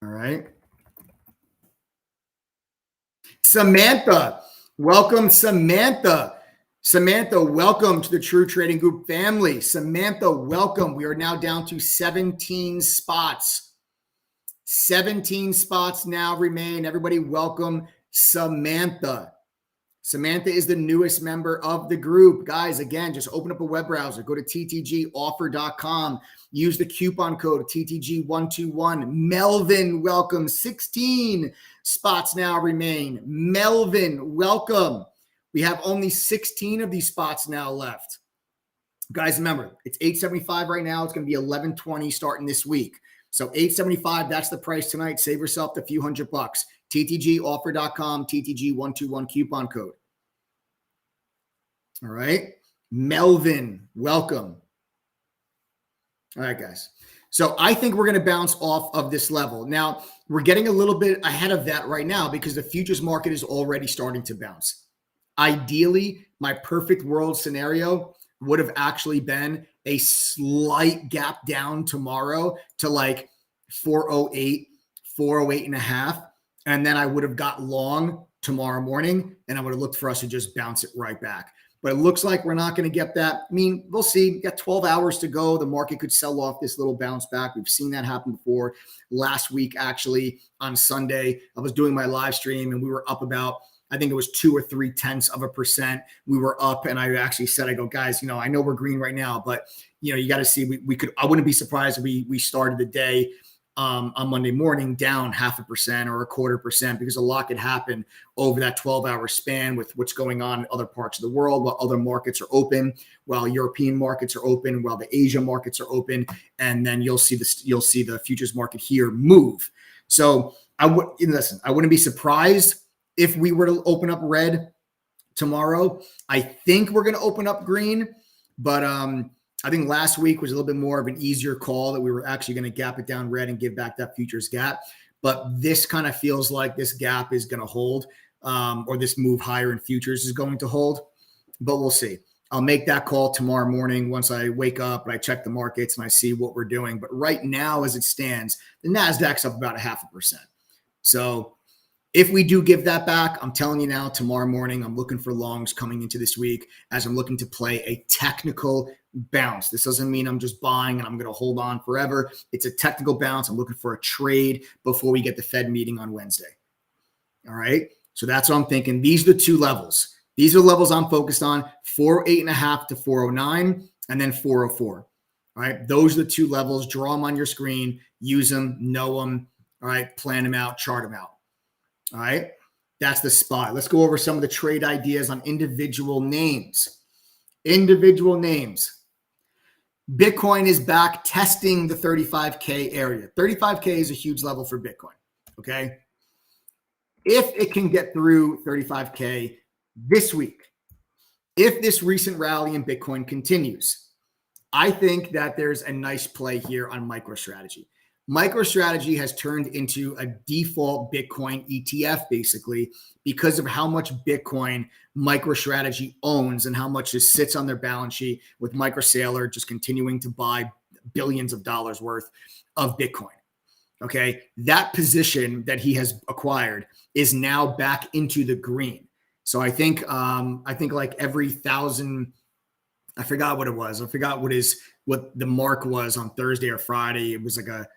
All right. Samantha, welcome, Samantha. Samantha, welcome to the True Trading Group family. Samantha, welcome. We are now down to 17 spots. 17 spots now remain. Everybody welcome Samantha. Samantha is the newest member of the group. Guys, again, just open up a web browser. Go to ttgoffer.com. Use the coupon code TTG121. Melvin, welcome. 16 spots now remain. Melvin, welcome. We have only 16 of these spots now left. Guys, remember, it's $875 right now. It's going to be $1120 starting this week. So $875, that's the price tonight. Save yourself a few $100. TTGoffer.com, TTG121 coupon code. All right. Melvin, welcome. All right, guys. So I think we're going to bounce off of this level. Now, we're getting a little bit ahead of that right now because the futures market is already starting to bounce. Ideally, my perfect world scenario would have actually been a slight gap down tomorrow to like 408, 408.5. And then I would have got long tomorrow morning and I would have looked for us to just bounce it right back. But it looks like we're not going to get that. I mean, we'll see. We've got 12 hours to go. The market could sell off this little bounce back. We've seen that happen before. Last week, actually, on Sunday, I was doing my live stream and we were up about, I think it was 2 or 3/10%. We were up and I actually said, I go, guys, I know we're green right now, but you got to see, we could, I wouldn't be surprised if we started the day on Monday morning down 0.5% or 0.25% because a lot could happen over that 12-hour span with what's going on in other parts of the world while other markets are open, while European markets are open, while the Asia markets are open, and then you'll see the futures market here move. So I wouldn't be surprised if we were to open up red tomorrow. I think we're going to open up green, but I think last week was a little bit more of an easier call that we were actually going to gap it down red and give back that futures gap. But this kind of feels like this gap is going to hold or this move higher in futures is going to hold, but we'll see. I'll make that call tomorrow morning once I wake up and I check the markets and I see what we're doing. But right now, as it stands, the NASDAQ's up about 0.5%. So if we do give that back, I'm telling you now, tomorrow morning, I'm looking for longs coming into this week as I'm looking to play a technical bounce. This doesn't mean I'm just buying and I'm going to hold on forever. It's a technical bounce. I'm looking for a trade before we get the Fed meeting on Wednesday. All right. So that's what I'm thinking. These are the two levels. These are the levels I'm focused on, 408.5 to 409 and then 404. All right. Those are the two levels. Draw them on your screen, use them, know them. All right. Plan them out, chart them out. All right. That's the spot. Let's go over some of the trade ideas on individual names. Individual names. Bitcoin is back testing the 35K area. 35K is a huge level for Bitcoin. Okay. If it can get through 35K this week, if this recent rally in Bitcoin continues, I think that there's a nice play here on MicroStrategy. MicroStrategy has turned into a default Bitcoin ETF basically because of how much Bitcoin MicroStrategy owns and how much it sits on their balance sheet, with MicroSailor just continuing to buy billions of dollars worth of Bitcoin. Okay, that position that he has acquired is now back into the green. So I think like every 1,000, I forgot what it was. I forgot what the mark was on Thursday or Friday. It was like a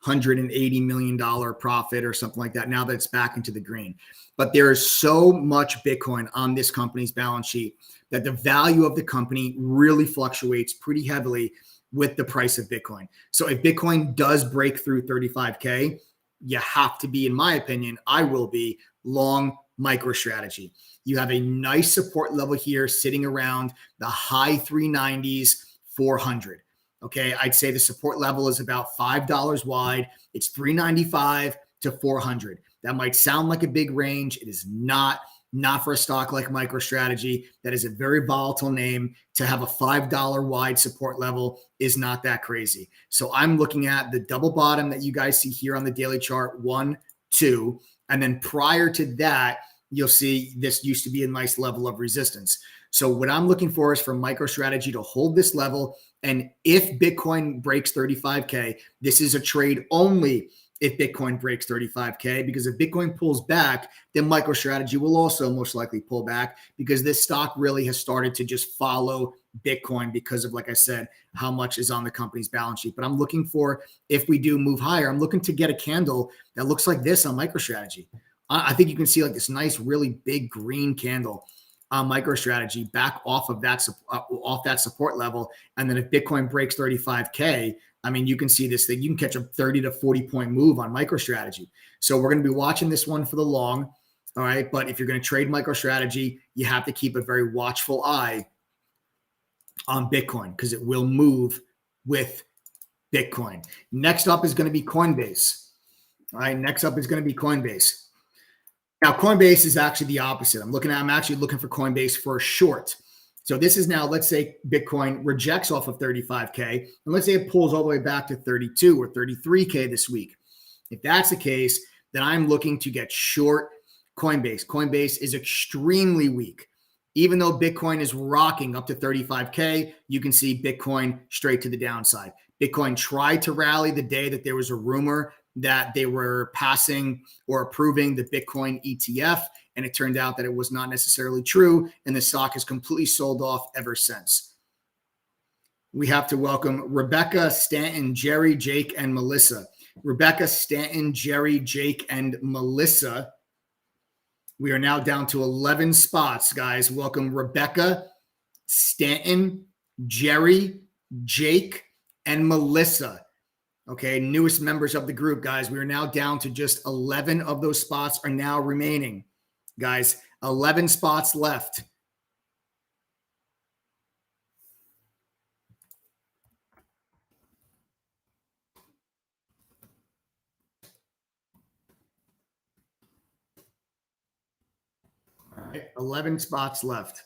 $180 million profit or something like that. Now that it's back into the green, but there is so much Bitcoin on this company's balance sheet that the value of the company really fluctuates pretty heavily with the price of Bitcoin. So if Bitcoin does break through 35K, you have to be, in my opinion, I will be long MicroStrategy. You have a nice support level here sitting around the high 390s, 400. Okay, I'd say the support level is about $5 wide. It's 395 to 400. That might sound like a big range. It is not for a stock like MicroStrategy. That is a very volatile name. To have a $5 wide support level is not that crazy. So I'm looking at the double bottom that you guys see here on the daily chart, 1, 2. And then prior to that, you'll see this used to be a nice level of resistance. So what I'm looking for is for MicroStrategy to hold this level. And if Bitcoin breaks 35K, this is a trade only if Bitcoin breaks 35K, because if Bitcoin pulls back, then MicroStrategy will also most likely pull back, because this stock really has started to just follow Bitcoin because of, like I said, how much is on the company's balance sheet. But I'm looking for, if we do move higher, I'm looking to get a candle that looks like this on MicroStrategy. I think you can see like this nice, really big green candle on MicroStrategy back off of that support level. And then if Bitcoin breaks 35K, I mean, you can see this thing. You can catch a 30 to 40 point move on MicroStrategy. So we're going to be watching this one for the long. All right. But if you're going to trade MicroStrategy, you have to keep a very watchful eye on Bitcoin, because it will move with Bitcoin. Next up is going to be Coinbase. All right. Next up is going to be Coinbase. Now, Coinbase is actually the opposite. I'm actually looking for Coinbase for a short. So this is now, let's say Bitcoin rejects off of 35K, and let's say it pulls all the way back to 32 or 33K this week. If that's the case, then I'm looking to get short Coinbase. Coinbase is extremely weak. Even though Bitcoin is rocking up to 35K, you can see Bitcoin straight to the downside. Bitcoin tried to rally the day that there was a rumor that they were passing or approving the Bitcoin ETF, and it turned out that it was not necessarily true, and the stock has completely sold off ever since. We have to welcome Rebecca, Stanton, Jerry, Jake, and Melissa. Rebecca, Stanton, Jerry, Jake, and Melissa. We are now down to 11 spots, guys. Welcome Rebecca, Stanton, Jerry, Jake, and Melissa. Okay, newest members of the group, guys. We are now down to just 11 of those spots are now remaining. Guys, 11 spots left. All right, 11 spots left.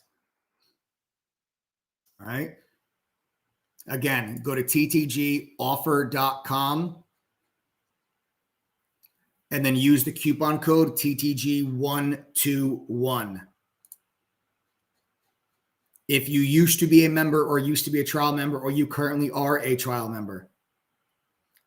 All right. Again, go to ttgoffer.com and then use the coupon code TTG121. If you used to be a member or used to be a trial member, or you currently are a trial member,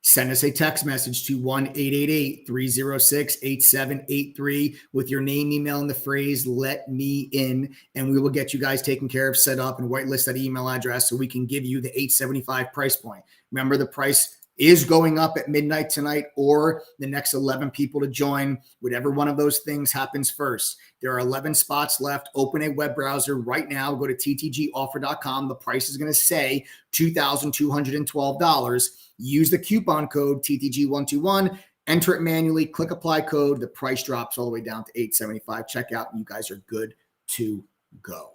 send us a text message to 1-888-306-8783 with your name, email, and the phrase "let me in," and we will get you guys taken care of, set up, and whitelist that email address so we can give you the $875 price point. Remember, the price is going up at midnight tonight, or the next 11 people to join, whatever one of those things happens first. There are 11 spots left. Open a web browser right now. Go to ttgoffer.com. The price is going to say $2,212. Use the coupon code TTG121. Enter it manually. Click apply code. The price drops all the way down to $875. Check out. You guys are good to go.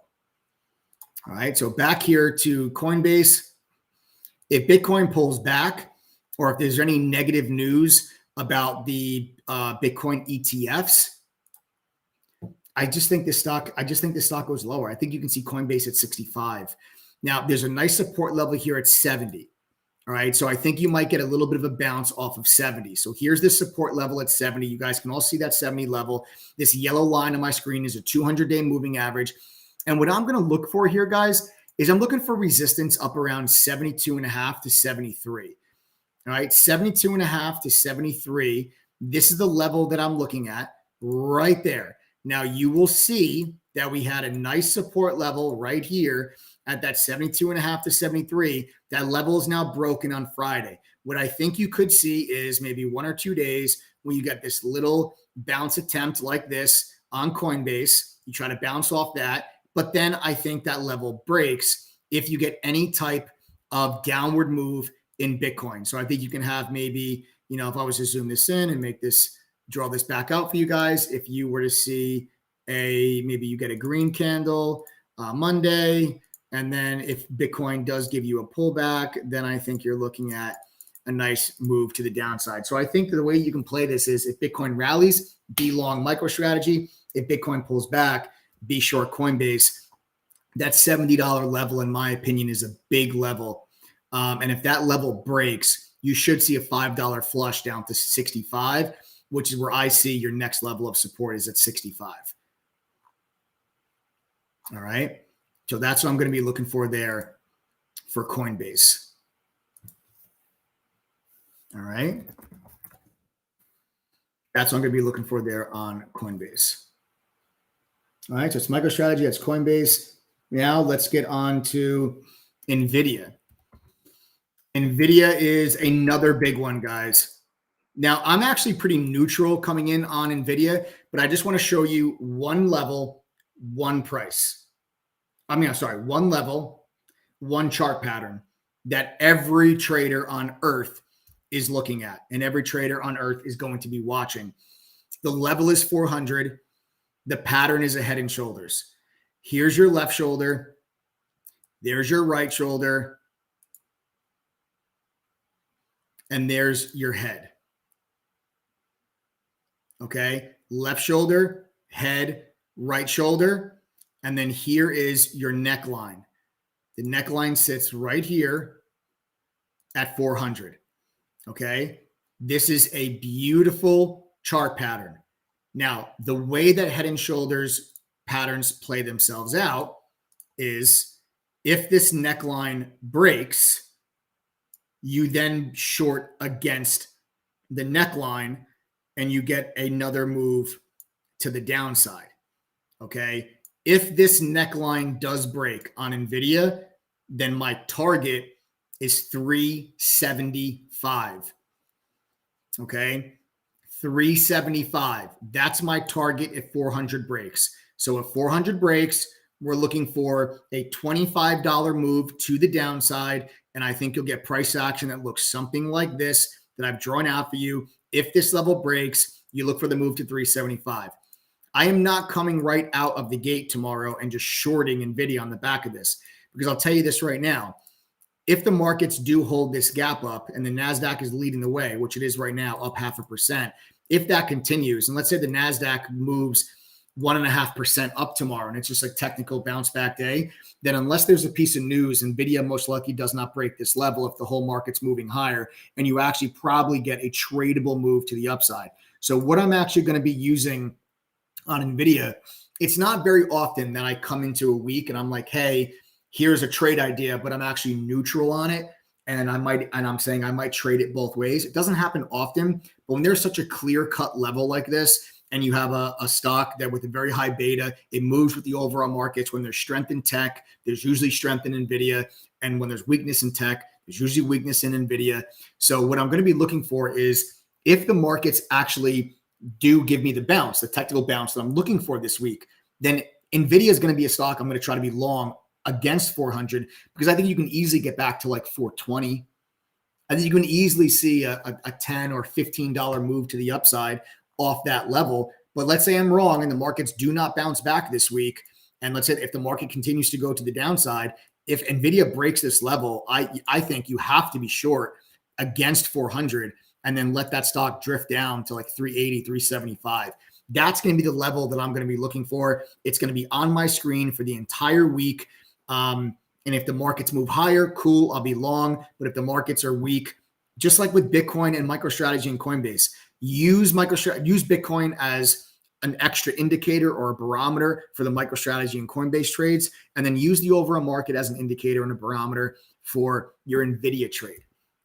All right. So back here to Coinbase. If Bitcoin pulls back, or if there's any negative news about the Bitcoin ETFs, I just think the stock goes lower. I think you can see Coinbase at 65. Now, there's a nice support level here at 70. All right. So I think you might get a little bit of a bounce off of 70. So here's the support level at 70. You guys can all see that 70 level. This yellow line on my screen is a 200-day moving average. And what I'm going to look for here, guys, is I'm looking for resistance up around 72.5 to 73. All right, 72.5 to 73. This is the level that I'm looking at right there. Now, you will see that we had a nice support level right here at that 72.5 to 73. That level is now broken on Friday. What I think you could see is maybe 1 or 2 days when you get this little bounce attempt like this on Coinbase. You try to bounce off that. But then I think that level breaks if you get any type of downward move in Bitcoin. So I think you can have maybe, if I was to zoom this in and draw this back out for you guys, if you were to see maybe you get a green candle Monday, and then if Bitcoin does give you a pullback, then I think you're looking at a nice move to the downside. So I think the way you can play this is if Bitcoin rallies, be long MicroStrategy. If Bitcoin pulls back, be short Coinbase. That $70 level, in my opinion, is a big level. And if that level breaks, you should see a $5 flush down to 65, which is where I see your next level of support is at 65. All right. So that's what I'm going to be looking for there for Coinbase. All right. That's what I'm going to be looking for there on Coinbase. All right. So it's MicroStrategy. That's Coinbase. Now let's get on to NVIDIA. NVIDIA is another big one, guys. Now, I'm actually pretty neutral coming in on NVIDIA, but I just want to show you one level, one price. One level, one chart pattern that every trader on earth is looking at, and every trader on earth is going to be watching. The level is 400. The pattern is a head and shoulders. Here's your left shoulder. There's your right shoulder. And there's your head. Okay. Left shoulder, head, right shoulder. And then here is your neckline. The neckline sits right here at 400. Okay. This is a beautiful chart pattern. Now, the way that head and shoulders patterns play themselves out is if this neckline breaks, you then short against the neckline and you get another move to the downside. Okay. If this neckline does break on NVIDIA, then my target is 375. Okay. 375. That's my target if 400 breaks. So if 400 breaks, we're looking for a $25 move to the downside. And I think you'll get price action that looks something like this that I've drawn out for you. If this level breaks, you look for the move to 375. I am not coming right out of the gate tomorrow and just shorting NVIDIA on the back of this, because I'll tell you this right now. If the markets do hold this gap up and the NASDAQ is leading the way, which it is right now, up 0.5%, if that continues, and let's say the NASDAQ moves 1.5% up tomorrow, and it's just a technical bounce back day, then unless there's a piece of news, NVIDIA most likely does not break this level if the whole market's moving higher, and you actually probably get a tradable move to the upside. So what I'm actually going to be using on NVIDIA, it's not very often that I come into a week and I'm like, hey, here's a trade idea, but I'm actually neutral on it. And I'm saying I might trade it both ways. It doesn't happen often, but when there's such a clear cut level like this, and you have a stock that with a very high beta, it moves with the overall markets. When there's strength in tech, there's usually strength in NVIDIA. And when there's weakness in tech, There's usually weakness in NVIDIA. So what I'm going to be looking for is if the markets actually do give me the bounce, the technical bounce that I'm looking for this week, then NVIDIA is going to be a stock I'm going to try to be long against 400 because I think you can easily get back to like 420. I think you can easily see a $10 or $15 move to the upside off that level. But let's say I'm wrong and the markets do not bounce back this week. And let's say if the market continues to go to the downside, if NVIDIA breaks this level, I think you have to be short against 400 and then let that stock drift down to like 380, 375. That's going to be the level that I'm going to be looking for. It's going to be on my screen for the entire week. And if the markets move higher, cool, I'll be long. But if the markets are weak, just like with Bitcoin and MicroStrategy and Coinbase, use Bitcoin as an extra indicator or a barometer for the MicroStrategy and Coinbase trades, and then use the overall market as an indicator and a barometer for your NVIDIA trade.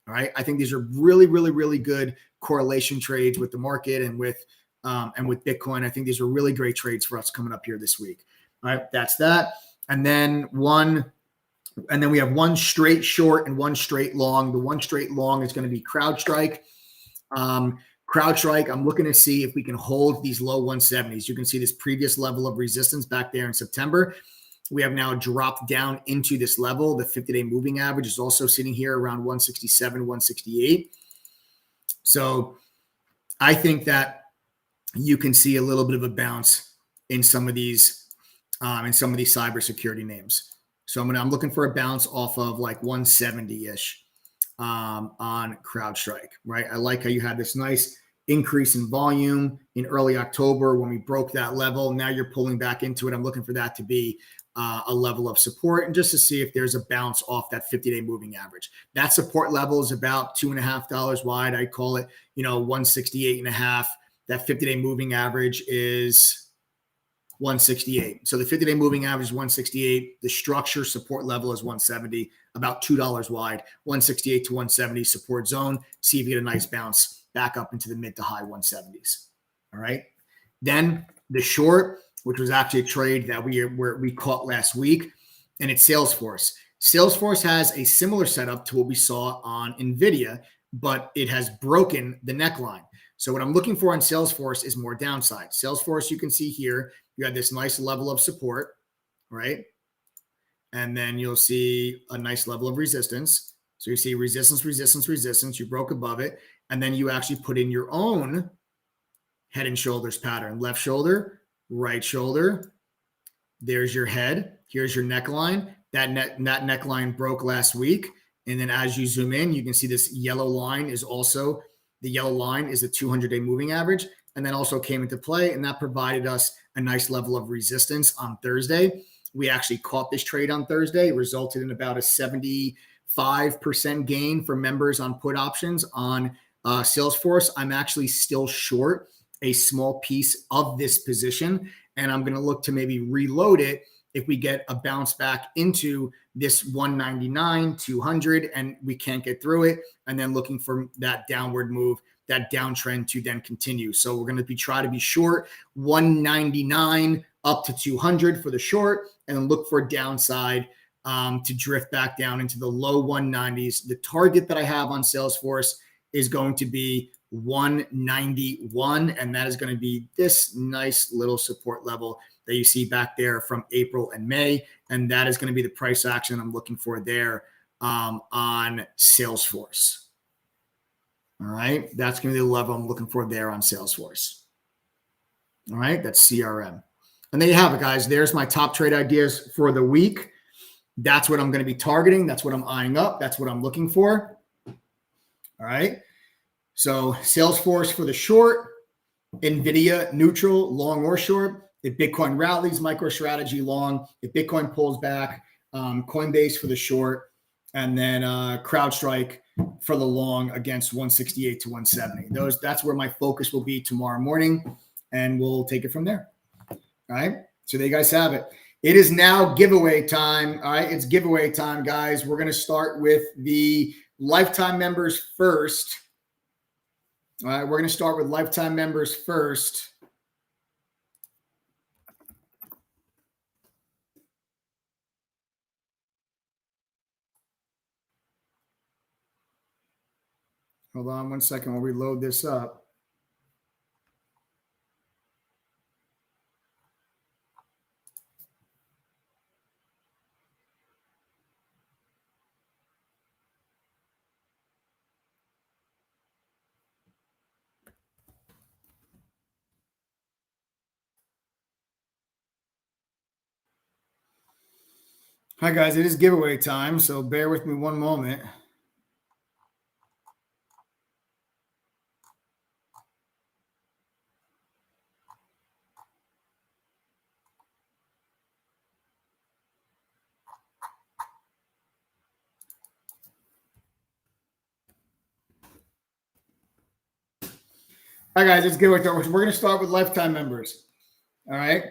All right. I think these are really, really, really good correlation trades with the market and with Bitcoin. I think these are really great trades for us coming up here this week. All right. That's that. And then we have one straight short and one straight long. The one straight long is going to be CrowdStrike. CrowdStrike, I'm looking to see if we can hold these low 170s. You can see this previous level of resistance back there in September. We have now dropped down into this level. The 50-day moving average is also sitting here around 167, 168. So I think that you can see a little bit of a bounce in some of these cybersecurity names. So I'm looking for a bounce off of like 170-ish on CrowdStrike, right? I like how you had this nice increase in volume in early October when we broke that level. Now you're pulling back into it. I'm looking for that to be a level of support and just to see if there's a bounce off that 50-day moving average. That support level is about $2.50 wide. I call it, 168.5. That 50-day moving average is 168. So the 50-day moving average is 168. The structure support level is 170, about $2 wide, 168 to 170 support zone. See if you get a nice bounce back up into the mid to high 170s. All right. Then the short, which was actually a trade that we caught last week, and it's Salesforce. Salesforce has a similar setup to what we saw on NVIDIA, but it has broken the neckline. So what I'm looking for on Salesforce is more downside. Salesforce, you can see here, you have this nice level of support, right? And then you'll see a nice level of resistance. So you see resistance, resistance, resistance. You broke above it. And then you actually put in your own head and shoulders pattern. Left shoulder, right shoulder. There's your head. Here's your neckline. That neckline broke last week. And then as you zoom in, you can see this yellow line is also, the yellow line is the 200-day moving average. And then also came into play. And that provided us a nice level of resistance on Thursday. We actually caught this trade on Thursday. It resulted in about a 75% gain for members on put options on Salesforce. I'm actually still short a small piece of this position, and I'm going to look to maybe reload it if we get a bounce back into this 199, 200, and we can't get through it, and then looking for that downward move, that downtrend to then continue. So we're going to try to be short 199 up to 200 for the short, and then look for downside to drift back down into the low 190s. The target that I have on Salesforce is going to be 191, and that is going to be this nice little support level that you see back there from April and May, and that is going to be the price action I'm looking for there on Salesforce. All right, that's going to be the level I'm looking for there on Salesforce. All right, that's CRM. And there you have it, guys. There's my top trade ideas for the week. That's what I'm going to be targeting. That's what I'm eyeing up. That's what I'm looking for. All right. So Salesforce for the short, NVIDIA neutral, long or short. If Bitcoin rallies, MicroStrategy long. If Bitcoin pulls back, Coinbase for the short, and then CrowdStrike for the long against 168 to 170. That's where my focus will be tomorrow morning, and we'll take it from there. All right. So there you guys have it. It is now giveaway time. All right. It's giveaway time, guys. We're going to start with the lifetime members first. All right. We're going to start with lifetime members first. Hold on 1 second while we load this up. Hi, guys. It is giveaway time, so bear with me one moment. Hi, guys. It's giveaway time. We're going to start with lifetime members. All right.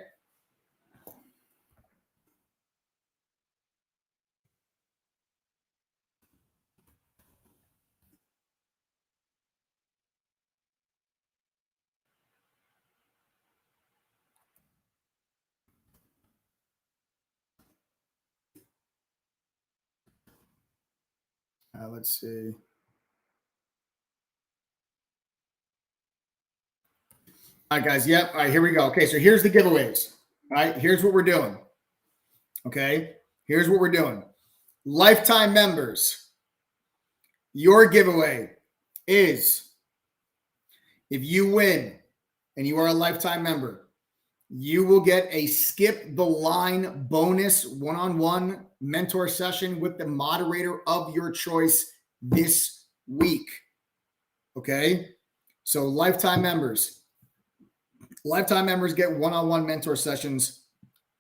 Let's see. All right, guys. Yep. All right, here we go. Okay, so here's the giveaways. All right, here's what we're doing. Okay, here's what we're doing. Lifetime members, your giveaway is if you win and you are a lifetime member, you will get a skip the line bonus one-on-one mentor session with the moderator of your choice this week. Okay, so lifetime members get one-on-one mentor sessions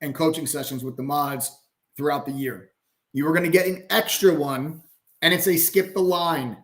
and coaching sessions with the mods throughout the year. You are going to get an extra one, and it's a skip the line.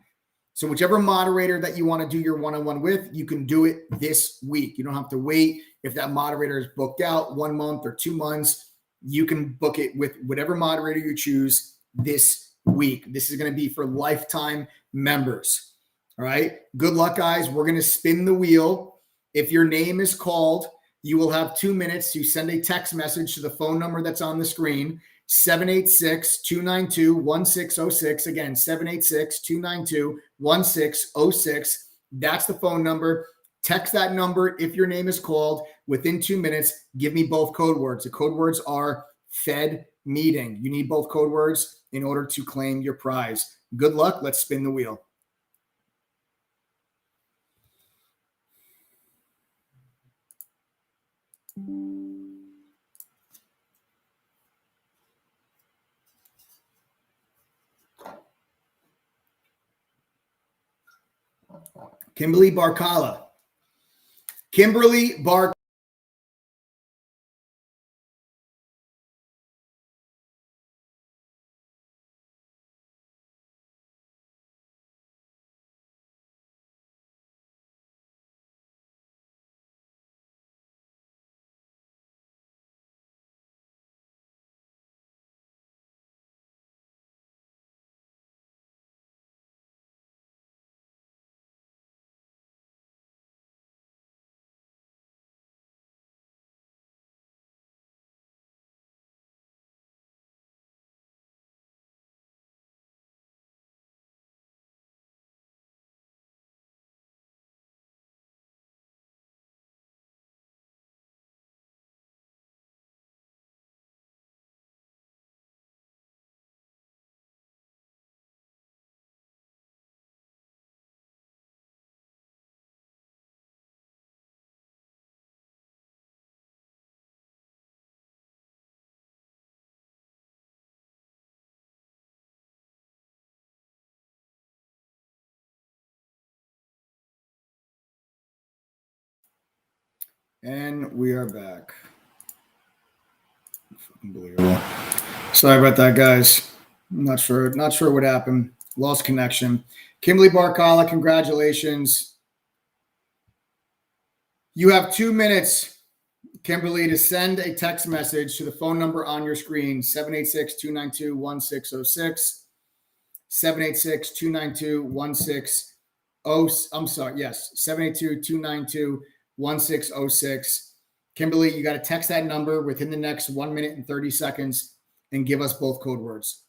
So whichever moderator that you want to do your one-on-one with, you can do it this week. You don't have to wait. If that moderator is booked out 1 month or 2 months, you can book it with whatever moderator you choose this week. This is going to be for lifetime members. All right. Good luck, guys. We're going to spin the wheel. If your name is called, you will have 2 minutes to send a text message to the phone number that's on the screen, 786-292-1606. Again, 786-292-1606. That's the phone number. Text that number if your name is called. Within 2 minutes, give me both code words. The code words are Fed Meeting. You need both code words in order to claim your prize. Good luck. Let's spin the wheel. Kimberly Barkala. Kimberly Bark. And we are back. Unbelievable. Sorry about that, guys. I'm not sure what happened. Lost connection. Kimberly Barkala, congratulations. You have 2 minutes, Kimberly, to send a text message to the phone number on your screen, 786-292-1606. 786-292-1606. I'm sorry. Yes. 782-292-1606. Kimberly, you got to text that number within the next 1 minute and 30 seconds and give us both code words.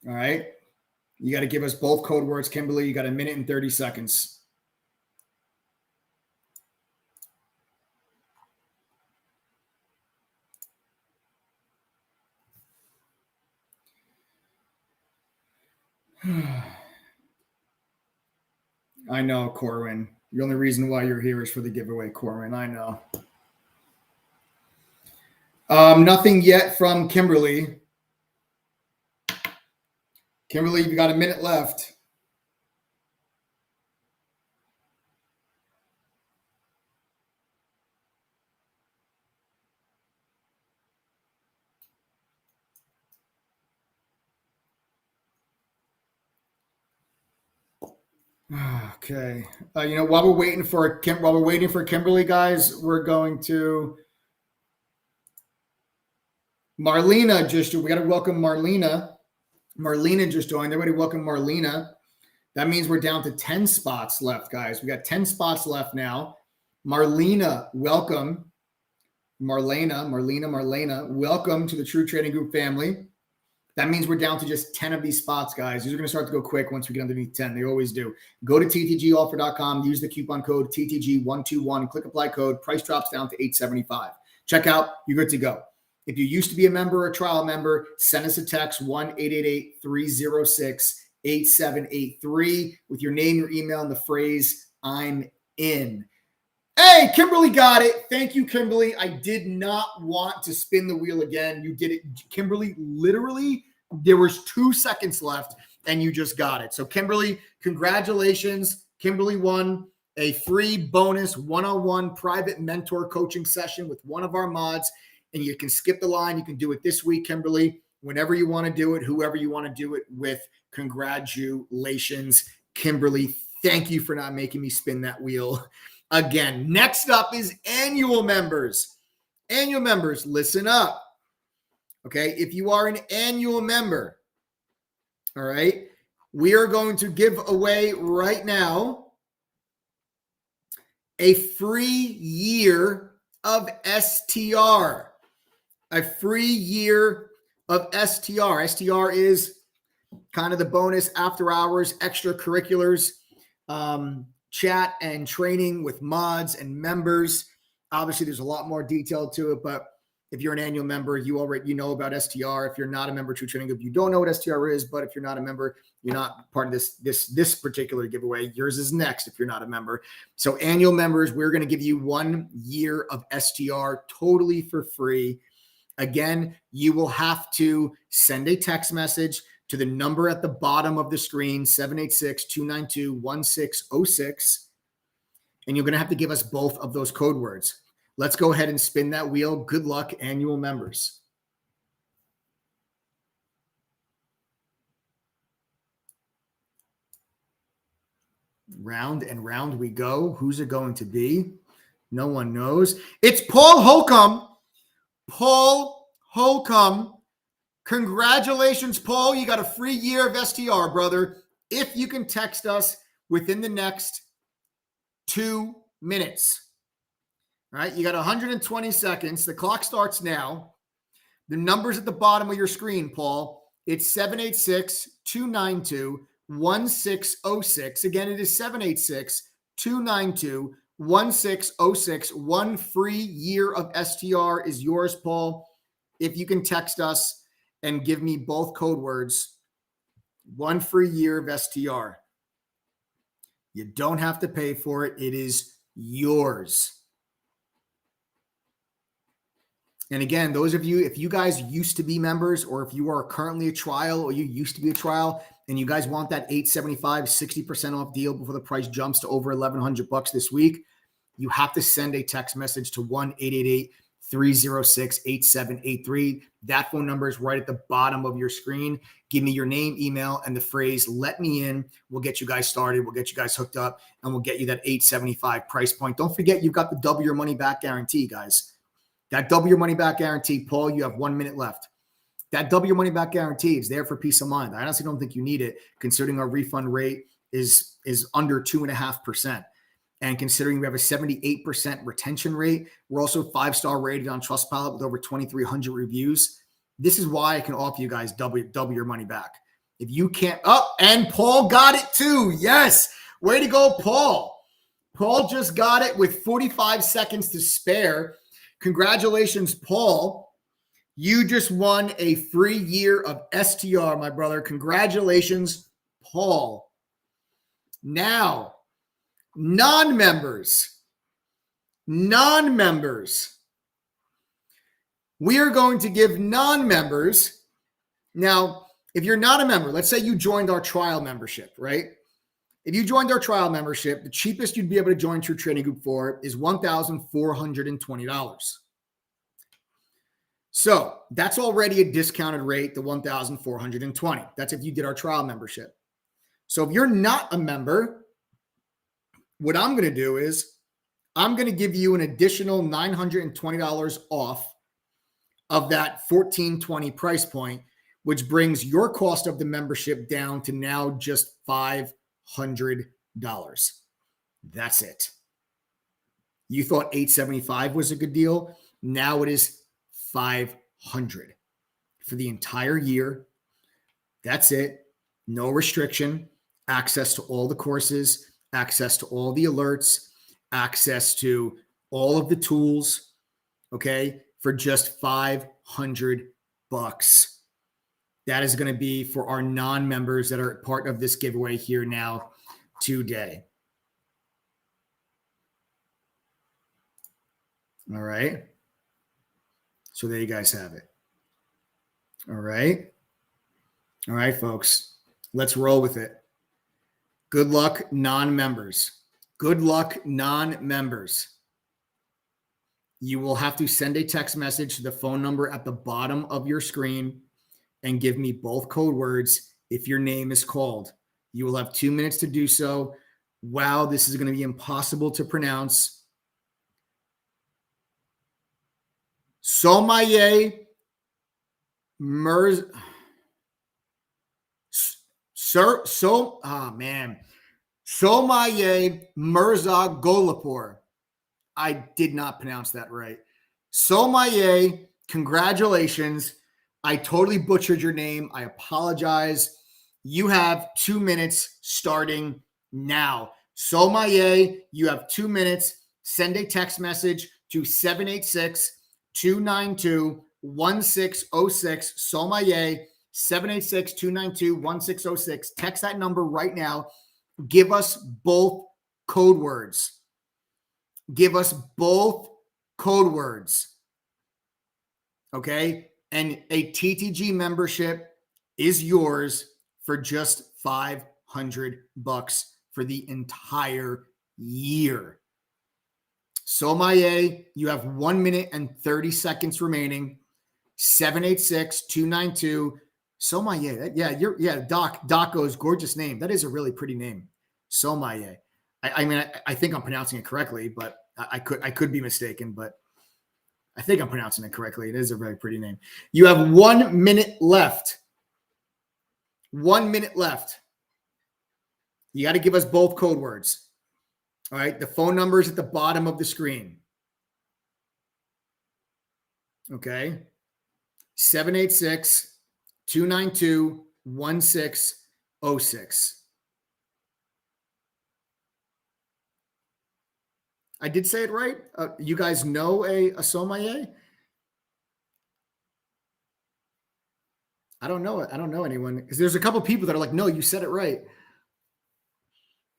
All right. You got to give us both code words, Kimberly. You got a minute and 30 seconds. I know, Corwin. The only reason why you're here is for the giveaway, Corwin. I know. Nothing yet from Kimberly. Kimberly, you got a minute left. Okay. While we're waiting for Kimberly, guys, we're going to Marlena. We got to welcome Marlena. Marlena just joined. Everybody welcome Marlena. That means we're down to 10 spots left, guys. We got 10 spots left now. Marlena, welcome. Marlena, welcome to the True Trading Group family. That means we're down to just 10 of these spots, guys. These are going to start to go quick once we get underneath 10. They always do. Go to ttgoffer.com, use the coupon code TTG121, click apply code. Price drops down to $8.75. Check out, you're good to go. If you used to be a member or a trial member, send us a text 1-888-306-8783 with your name, your email, and the phrase "I'm in." Hey, Kimberly got it. Thank you, Kimberly. I did not want to spin the wheel again. You did it, Kimberly. Literally, there was 2 seconds left, and you just got it. So, Kimberly, congratulations. Kimberly won a free bonus one-on-one private mentor coaching session with one of our mods, and you can skip the line. You can do it this week, Kimberly, whenever you want to do it, whoever you want to do it with. Congratulations, Kimberly. Thank you for not making me spin that wheel again. Next up is annual members. Annual members, listen up. Okay, if you are an annual member, all right, we are going to give away right now a free year of STR. A free year of STR. STR is kind of the bonus after hours, extracurriculars, chat and training with mods and members. Obviously, there's a lot more detail to it, but if you're an annual member, you know about STR. If you're not a member of True Trading Group, you don't know what STR is, but if you're not a member, you're not part of this particular giveaway. Yours is next if you're not a member. So annual members, we're going to give you 1 year of STR totally for free. Again, you will have to send a text message to the number at the bottom of the screen, 786-292-1606. And you're going to have to give us both of those code words. Let's go ahead and spin that wheel. Good luck, annual members. Round and round we go. Who's it going to be? No one knows. It's Paul Holcomb. Paul Holcomb. Congratulations, Paul. You got a free year of STR, brother. If you can text us within the next 2 minutes. All right, you got 120 seconds. The clock starts now. The number's at the bottom of your screen, Paul. It's 786-292-1606. Again, it is 786-292-1606. 1 free year of STR is yours, Paul. If you can text us and give me both code words, 1 free year of STR. You don't have to pay for it. It is yours. And again, those of you, if you guys used to be members, or if you are currently a trial, or you used to be a trial, and you guys want that $875, 60% off deal before the price jumps to over $1,100 this week, you have to send a text message to 1-888-306-8783. That phone number is right at the bottom of your screen. Give me your name, email, and the phrase, "Let me in." We'll get you guys started. We'll get you guys hooked up, and we'll get you that $875 price point. Don't forget, you've got the double your money back guarantee, guys. That double your money back guarantee, Paul, you have 1 minute left. That double your money back guarantee is there for peace of mind. I honestly don't think you need it, considering our refund rate is under 2.5%. And considering we have a 78% retention rate, we're also 5-star rated on Trustpilot with over 2,300 reviews. This is why I can offer you guys double your money back. If you can't, and Paul got it too. Yes. Way to go, Paul. Paul just got it with 45 seconds to spare. Congratulations, Paul. You just won a free year of STR, my brother. Congratulations, Paul. Now, non-members. We are going to give non-members. Now, if you're not a member, let's say you joined our trial membership, right? If you joined our trial membership, the cheapest you'd be able to join True Trading Group for is $1,420. So that's already a discounted rate, the $1,420. That's if you did our trial membership. So if you're not a member, what I'm going to do is I'm going to give you an additional $920 off of that $1,420 price point, which brings your cost of the membership down to now just $500. That's it. You thought $875 was a good deal. Now it is $500 for the entire year. That's it. No restriction. Access to all the courses, access to all the alerts, access to all of the tools. Okay, for just $500. That is going to be for our non-members that are part of this giveaway here now today. All right. So there you guys have it. All right. All right, folks. Let's roll with it. Good luck, non-members. Good luck, non-members. You will have to send a text message to the phone number at the bottom of your screen and give me both code words if your name is called. You will have 2 minutes to do so. Wow, this is going to be impossible to pronounce. Somaye Somaye Mirza Golapur. I did not pronounce that right. Somaye, congratulations. I totally butchered your name. I apologize. You have 2 minutes starting now. Somaye, you have 2 minutes. Send a text message to 786-292-1606. Somaye, 786-292-1606. Text that number right now. Give us both code words. Give us both code words. Okay? And a TTG membership is yours for just $500 for the entire year. Somaye, you have 1 minute and 30 seconds remaining. 786-292. Somaye. Doc goes, gorgeous name. That is a really pretty name. Somaye. I think I'm pronouncing it correctly, but I could be mistaken, but I think I'm pronouncing it correctly. It is a very pretty name. You have 1 minute left. 1 minute left. You got to give us both code words. All right. The phone number is at the bottom of the screen. Okay. 786-292-1606. I did say it right. You guys know a Somaye? I don't know it. I don't know anyone because there's a couple people that are like, no, you said it right.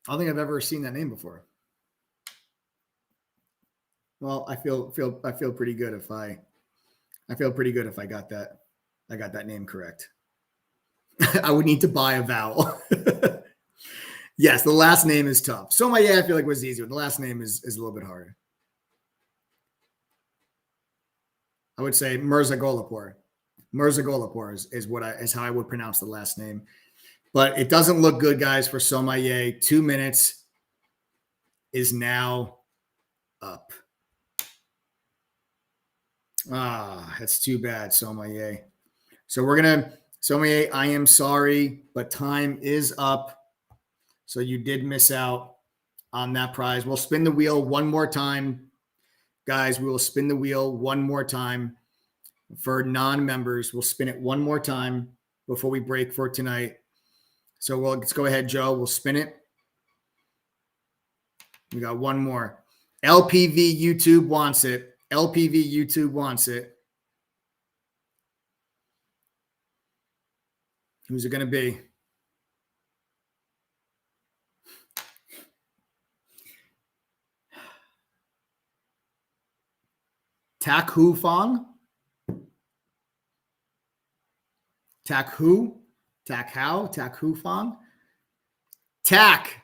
I don't think I've ever seen that name before. Well, I feel pretty good if I got that name correct. I would need to buy a vowel. Yes, the last name is tough. Somaye, I feel like was easier. The last name is a little bit harder. I would say Mirza Golapur. Mirza Golapur is how I would pronounce the last name. But it doesn't look good, guys, for Somaye. 2 minutes is now up. That's too bad, Somaye. So Somaye, I am sorry, but time is up. So you did miss out on that prize. We'll spin the wheel one more time. Guys, we will spin the wheel one more time for non-members. We'll spin it one more time before we break for tonight. So let's go ahead, Joe. We'll spin it. We got one more. LPV YouTube wants it. LPV YouTube wants it. Who's it going to be? Tak Hu Fong? Tak Hu? Tak How? Tak Hu Fong? Tak.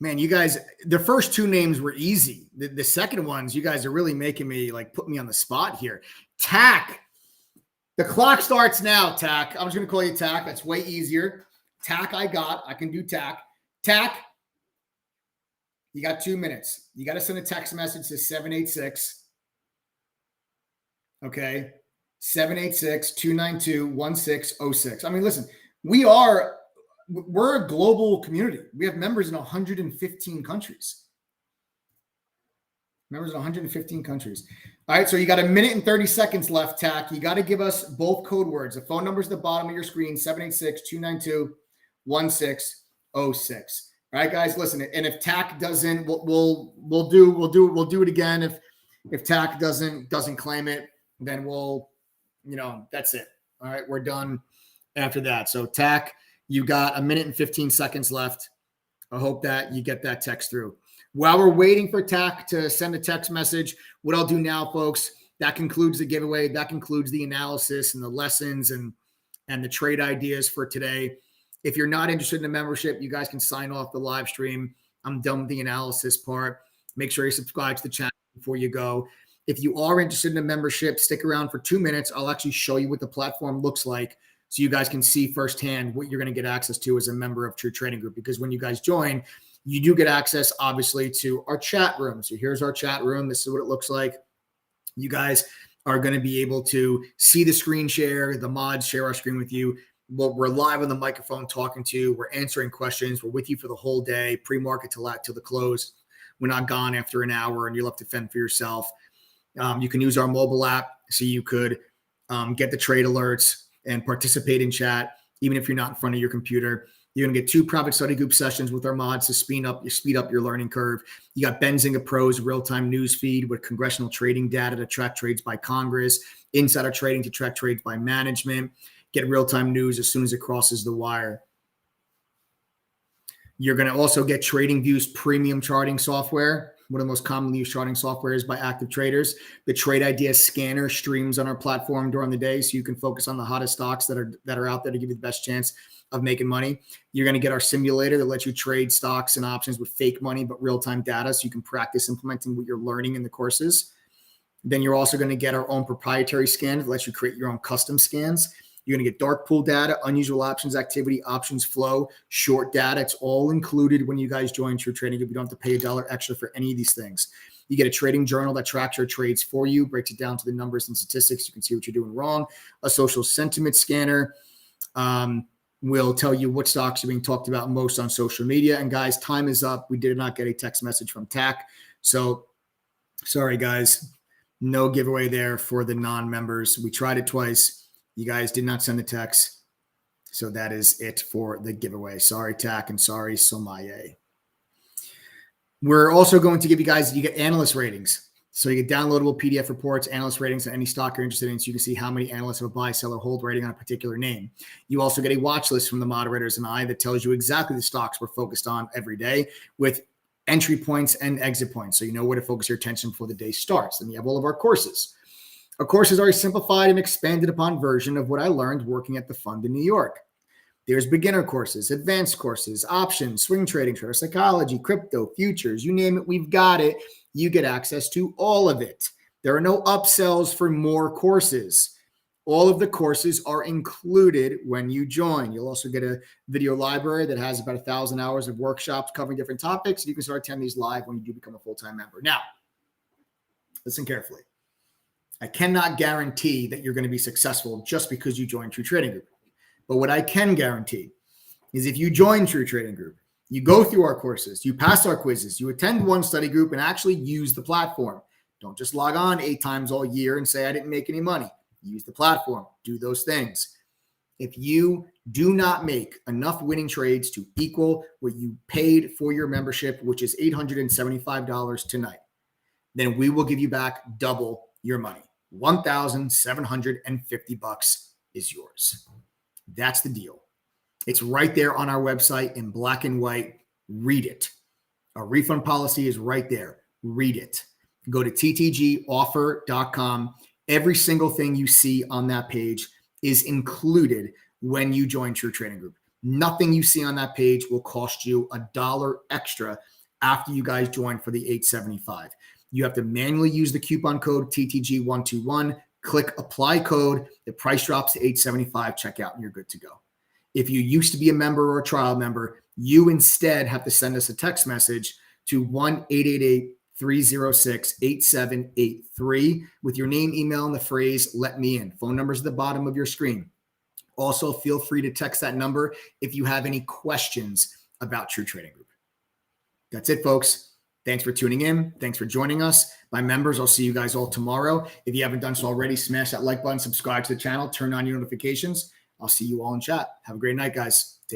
Man, you guys, the first two names were easy. The second ones, you guys are really making me put me on the spot here. Tak. The clock starts now, Tak. I'm just going to call you Tak. That's way easier. Tak, I can do Tak. Tak, you got 2 minutes. You got to send a text message to 786. Okay. 786-292-1606. I mean, listen, we're a global community. We have members in 115 countries. Members in 115 countries. All right, so you got 1 minute and 30 seconds left, Tak. You got to give us both code words. The phone number is at the bottom of your screen, 786-292-1606. All right, guys, listen. And if Tak doesn't, we'll do it again. If Tak doesn't claim it, then that's it. All right, we're done after that. So Tak, you got 1 minute and 15 seconds left. I hope that you get that text through. While we're waiting for Tak to send a text message, what I'll do now, folks, that concludes the giveaway. That concludes the analysis and the lessons and the trade ideas for today. If you're not interested in the membership, you guys can sign off the live stream. I'm done with the analysis part. Make sure you subscribe to the channel before you go. If you are interested in the membership, stick around for 2 minutes. I'll actually show you what the platform looks like so you guys can see firsthand what you're going to get access to as a member of True Trading Group. Because when you guys join, you do get access, obviously, to our chat room. So here's our chat room. This is what it looks like. You guys are going to be able to see the screen share. The mods share our screen with you. We're live on the microphone talking to you. We're answering questions. We're with you for the whole day, pre-market till the close. We're not gone after an hour and you'll have to fend for yourself. You can use our mobile app so you could get the trade alerts and participate in chat, even if you're not in front of your computer. You're going to get 2 private study group sessions with our mods to speed up your learning curve. You got Benzinga Pro's real-time news feed with congressional trading data to track trades by Congress, insider trading to track trades by management, get real-time news as soon as it crosses the wire. You're going to also get TradingView's premium charting software, one of the most commonly used charting software is by active traders. The Trade Idea Scanner streams on our platform during the day, so you can focus on the hottest stocks that are out there to give you the best chance of making money. You're going to get our simulator that lets you trade stocks and options with fake money, but real-time data, so you can practice implementing what you're learning in the courses. Then you're also going to get our own proprietary scan that lets you create your own custom scans. You're going to get dark pool data, unusual options activity, options flow, short data. It's all included when you guys join True Trading Group. You don't have to pay $1 extra for any of these things. You get a trading journal that tracks your trades for you, breaks it down to the numbers and statistics. You can see what you're doing wrong. A social sentiment scanner will tell you what stocks are being talked about most on social media. And guys, time is up. We did not get a text message from Tak. So sorry, guys. No giveaway there for the non-members. We tried it twice. You guys did not send the text. So that is it for the giveaway. Sorry, Tak, and sorry, Somaye. We're also going to give you guys, you get analyst ratings. So you get downloadable PDF reports, analyst ratings on any stock you're interested in, so you can see how many analysts have a buy, sell, or hold rating on a particular name. You also get a watch list from the moderators and I that tells you exactly the stocks we're focused on every day with entry points and exit points, so you know where to focus your attention before the day starts. Then you have all of our courses. Our courses are a simplified and expanded upon version of what I learned working at the fund in New York. There's beginner courses, advanced courses, options, swing trading, trader psychology, crypto, futures, you name it, we've got it. You get access to all of it. There are no upsells for more courses. All of the courses are included when you join. You'll also get a video library that has about 1,000 hours of workshops covering different topics. You can start attending these live when you do become a full-time member. Now, listen carefully. I cannot guarantee that you're going to be successful just because you join True Trading Group. But what I can guarantee is if you join True Trading Group, you go through our courses, you pass our quizzes, you attend one study group and actually use the platform. Don't just log on 8 times all year and say, I didn't make any money. Use the platform. Do those things. If you do not make enough winning trades to equal what you paid for your membership, which is $875 tonight, then we will give you back double your money. $1,750 is yours. That's the deal. It's right there on our website in black and white. Read it. Our refund policy is right there. Read it. Go to ttgoffer.com. Every single thing you see on that page is included when you join True Trading Group. Nothing you see on that page will cost you $1 extra after you guys join for the $875. You have to manually use the coupon code TTG121, click apply code, the price drops to $875, checkout, and you're good to go. If you used to be a member or a trial member, you instead have to send us a text message to 1-888-306-8783 with your name, email, and the phrase, let me in. Phone number's at the bottom of your screen. Also, feel free to text that number if you have any questions about True Trading Group. That's it, folks. Thanks for tuning in. Thanks for joining us. My members, I'll see you guys all tomorrow. If you haven't done so already, smash that like button, subscribe to the channel, turn on your notifications. I'll see you all in chat. Have a great night, guys. Take care.